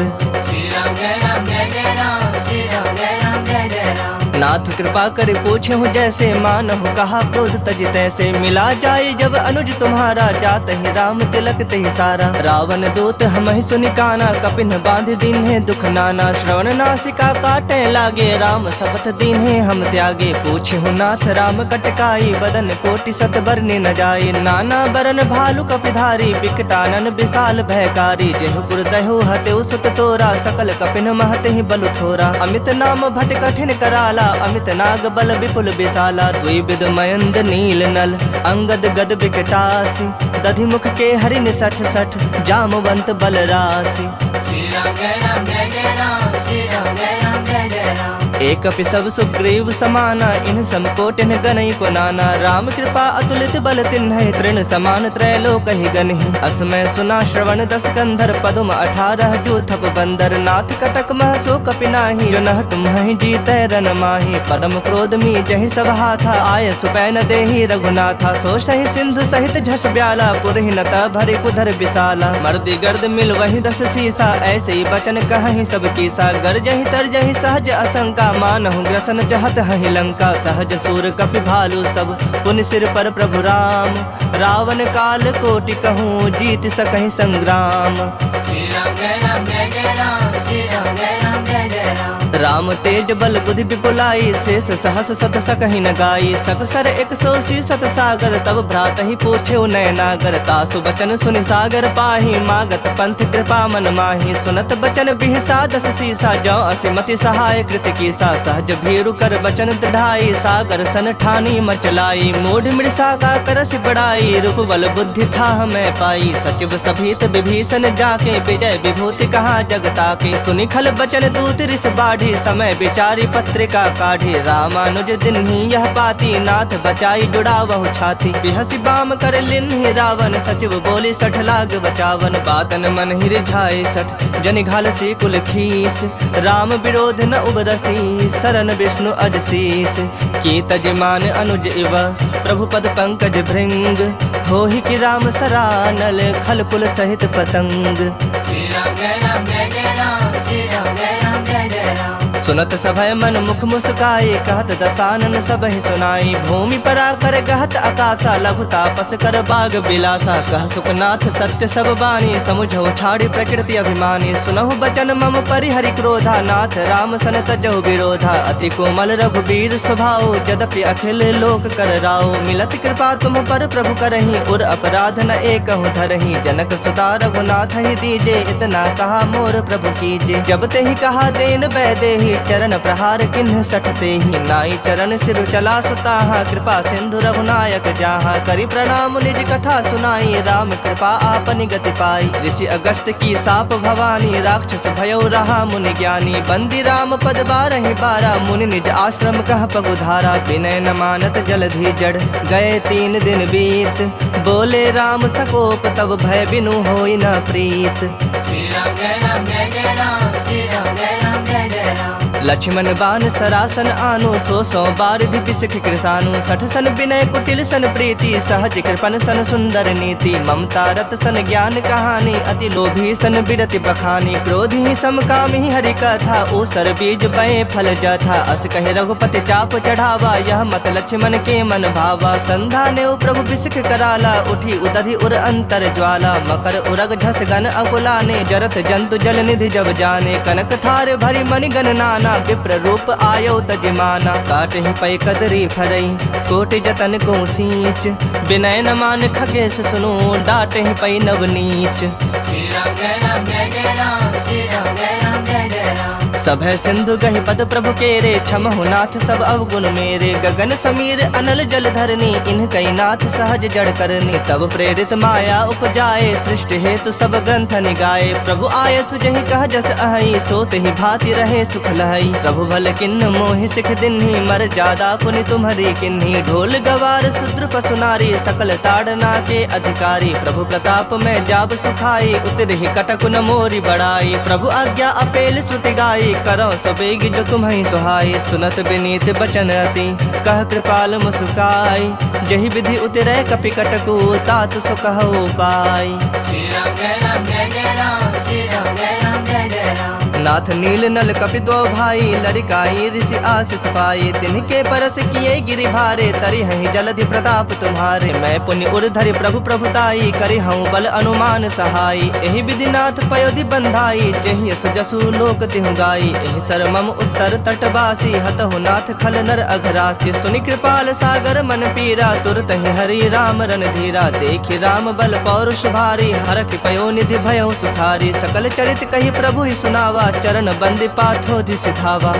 श्री राम जय राम जय जय राम, श्री राम जय राम जय जय राम। नाथ कृपा कर पूछे हूँ जैसे, मानहु कहा क्रोध तज तैसे। मिला जाए जब अनुज तुम्हारा, जात ही राम तिलक तहि सारा। रावण दूत हमहि सुनि काना, कपिन बांध दीन्हे दुख नाना। श्रवण नासिका काटे लागे, राम शपथ दीन्हे हम त्यागे। पूछे हूँ नाथ राम कटकाई, बदन कोटि सत बरने न जाए। नाना बरन भालु कपिधारी, बिकटानन विशाल भयकारी। जेहु पुर दहु हतेउ सुत तोरा, सकल कपिन महते ही बलु थोरा। अमित नाम भट कठिन कराला, अमित नाग बल विपुल विशाला। द्विविध मयंद नील नल, अंगद गद विकटासी। दधि मुख के हरिन सठ सठ, जामवंत बल राशि। श्री राम जय राम जय जय राम, श्री राम जय राम जय जय राम। एक अपि सब सुग्रीव समाना, इन समकोटिन गनई को नाना। राम कृपा अतुलित बल तिन्हि, तृण समान त्रैलोक ही गनहि। असमय सुना श्रवण दस कंधर, पदुम 18 जो थप बंदर। नाथ कटक मह सो कपि नाही, जो नह तुम्हि जीतै रन माही। परम क्रोध मी जहि सब हाथा, आय सुपैन देहि रघुनाथा। सो सहि सिंधु सहित झस ब्याला, पुरहि न भरि कुधर विशाला। मर्दी गर्द मिल वही 10 सीसा, ऐसे ही बचन कहहि सब कीसा। गरजहि तरजहि सहज असंका, मानहु ग्रसन चाहत हहि लंका। सहज सूर कपि भालु सब, पुनि सिर पर प्रभु राम। रावण काल कोटि कहूँ, जीत सकहि संग्राम। श्री राम जय राम जय जय राम, श्री राम जय राम जय जय राम। राम तेज बल बुद्धि विपुलाई, शेष सहस सत सकहि न गाई। सकसर 180 सत सागर, तब भ्रात ही पूछे नय नागर। तासु बचन सुनि सागर पाही, मागत पंथ कृपा मन माही। सुनत बचन बिहसा 10 सीसा, जो असिमति सहाय कृत कीसा। सहज भीरु कर बचन दृढ़ाई, सागर सन ठानी मचलाई। मूढ़ मृषा का करस बड़ाई, रूप बल बुद्धि था मैं पाई। सचिव सभीत विभीषण जाके, विजय विभूति कहा जगता के। सुनि खल बचन दूत रिस बाढ़ी, काढ़ी समय विचारी पत्रिका काढ़ी रामानुज दिन्ही यह पाती नाथ बचाई जुड़ा वह छाती बिहसी बाम कर लिन्ही रावण सचिव बोली 60 लाग बचावन बातन मन ही रिझाए 60 जनि घाल सी कुल खीस राम विरोध न उबरसी शरण विष्णु अजशीस की तजमान अनुज इव प्रभु पद पंकज भृंग हो ही कि राम सरानल खल कुल सहित पतंग। श्री राम जय राम जय जय राम श्री राम जय राम जय जय राम। सुनत सभय मन मुख मुस्काए कहत दसानन सब ही सुनाई भूमि परा कर कहत आकाशा लघु तापस कर बाग बिलासा कह सुखनाथ सत्य सब बानी समुझो छाड़ी प्रकृति अभिमानी सुनहु बचन मम परिहरि क्रोधा नाथ राम सन तजहु विरोधा अति कोमल रघुबीर स्वभाव यद्यपि अखिल लोक कर राओ मिलत कृपा तुम पर प्रभु करही उर अपराध न एकहु धरही जनक सुता रघुनाथ ही दीजे इतना कहा मोर प्रभु कीजे जब ते ही कहा देन बैदे ही चरण प्रहार किन्ह सठते ही नाई चरण सिर चला सुताहा कृपा सिंधु रघुनायक जाहा करी प्रणाम निज कथा सुनाई राम कृपा आपनि गति पाई ऋषि अगस्त की साप भवानी राक्षस भयो रहा मुनि ज्ञानी बंदी राम पद बारहि बारा मुनि निज आश्रम कह पगुधारा विनय न मानत जलधि जड़ गए 3 दिन बीत बोले राम सकोप तब भय बिनु होई न प्रीत। श्री राम जय राम जय जय राम श्री राम जय राम जय जय राम। लक्ष्मण बान सरासन आनु 100 बारिधि पिसख कृसानु 60 सन विनय कुटिल सन प्रीति सहज कृपन सन सुंदर नीति ममता रत सन ज्ञान कहानी अति लोभी सन बिरति बखानी क्रोधी समकामी हरि कथा ऊसर बीज बय फल जथा अस कहे रघुपति चाप चढ़ावा यह मत लक्ष्मण के मन भावा संधा ने प्रभु पिसख कराला उठी उदधि उर अंतर ज्वाला मकर उरग झस गन अकुलाने जरत जंतु जल निधि जब जाने कनक थार भरी मणि गण नाना विप्र रूप आयो तजमाना काट ही पै कदरी फरई कोटि जतन को सींच विनय न मान खगेश सुनो डाट ही पै नवनीच। श्री राम जय राम जय जय राम श्री राम जय राम जय जय राम। सभय सिंधु गहि पद प्रभु केरे क्षमहु नाथ सब अवगुण मेरे गगन समीर अनल जल धरनी इन कई नाथ सहज जड़ करनी तब प्रेरित माया उपजाए सृष्टि हेतु सब ग्रंथ निगाए प्रभु आय सुजहि कह जस अहि सोत ही भाति रहे सुख लहई प्रभु भल किन्न मोहि सिख दिन्ही मर जादा पुनि तुम्हारी किन्ही ढोल गवार शूद्र पशु नारी सकल ताड़ना के अधिकारी प्रभु प्रताप में जाब सुखाई उतर ही कटक न मोरी बड़ाई प्रभु आज्ञा अपेल श्रुति गाई करो सबेग जो तुम्हें सुहाई सुनत विनीत बचन अति कह कृपाल मुस्काई जही विधि उतरे कपि कटकु तात सो कहो पाई। श्री राम जय राम जय जय राम श्री राम जय राम जय जय राम। नाथ नील नल कपि दो भाई लड़िकाई ऋषि आशीष पाई तिनके परस किए गिरि भारे तरि हहि जलधि प्रताप तुम्हारे मैं पुण्य उर धरि प्रभु प्रभुताई करि हूँ बल अनुमान सहाई एहि विधि नाथ पयोधि बंधाई जेहि यस जसु लोक तिहु गाई एहि सर मम उत्तर तटवासी हतहु नाथ खल नर अघरासी सुनि कृपाल सागर मन पीरा तुरत ही हरि राम रन धीरा देखि राम बल पौरुष भारी हरख पयो निधि भयो सुखारी सकल चरित कही प्रभु ही सुनावा चरण बंदी पाथोधि सिधावा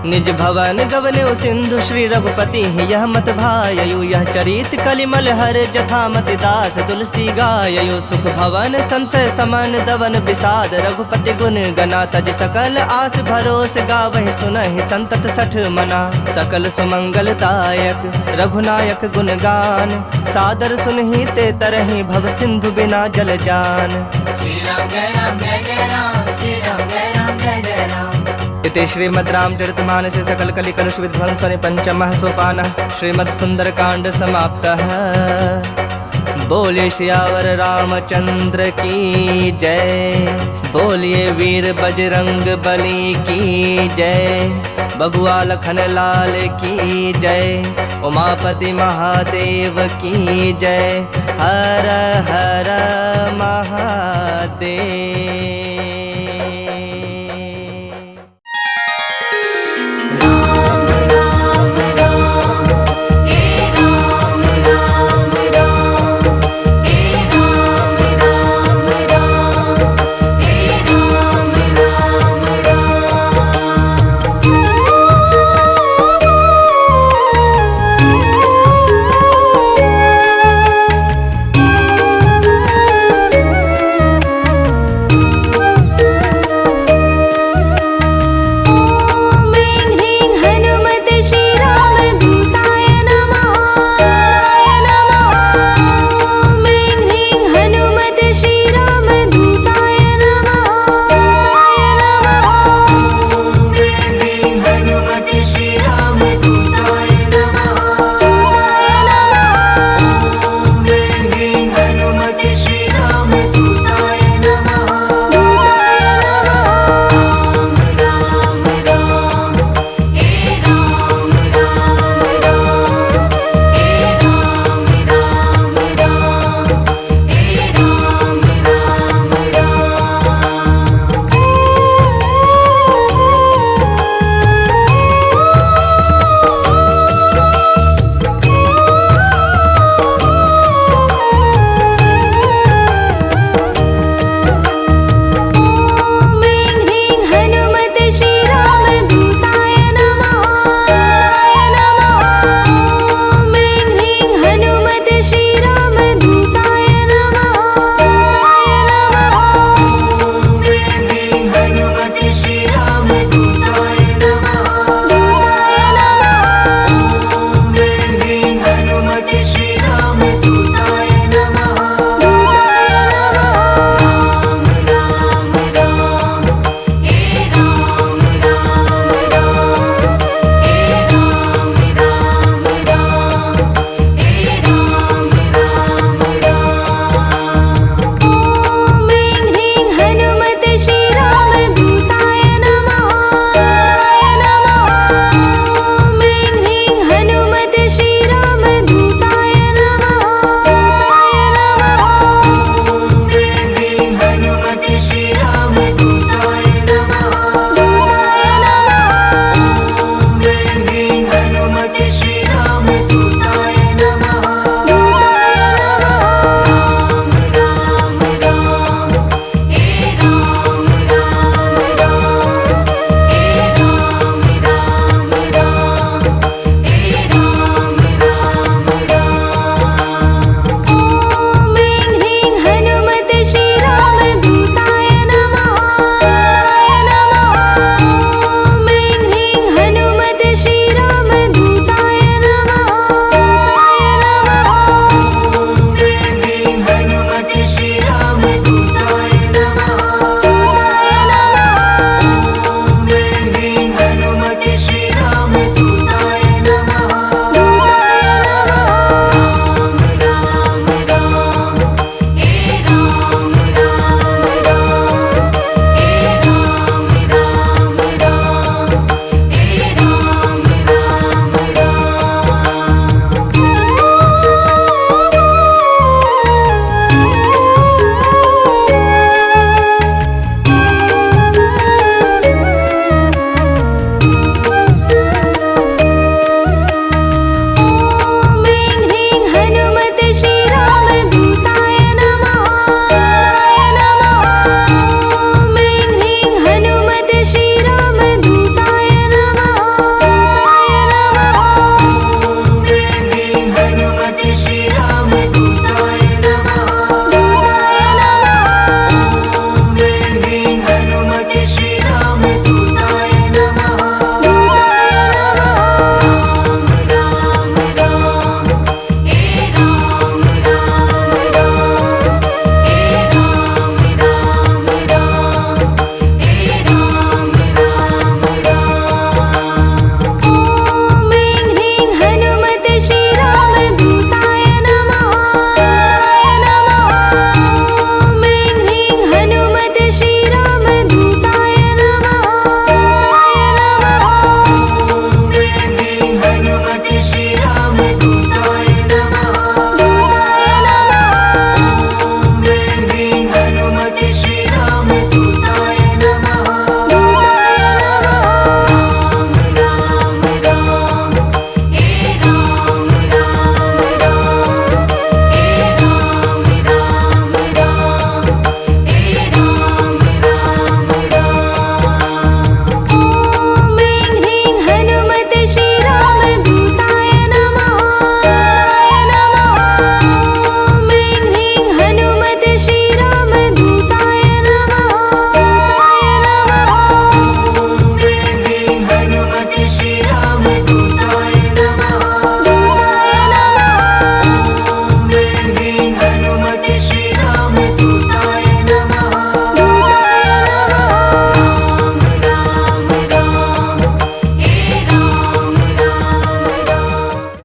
निज भवन गवने सिंधु श्री रघुपति यह मत भाययु यह चरित कलिमल हर जथा मति दास तुलसी गाययु सुख भवन संशय समन दवन विषाद रघुपति गुण गना तज सकल आस भरोस गावहि सुनहि संतत 60 मना सकल सुमंगलदायक रघुनायक गुण गान सादर सुनहि ते तरहि भव सिंधु बिना जल जान। श्री राम जय राम जय जय राम श्री राम जय राम जय जय राम। इति श्रीमद् रामचरितमानसे सकल कलि कलुष विध्वंसने पंचमः सोपानः श्रीमद् सुंदरकांड समाप्तः। बोलिए सियावर रामचंद्र की जय बोलिए वीर बजरंग बली की जय बबुआ लखन लाल की जय उमापति महादेव की जय हर हर महादेव।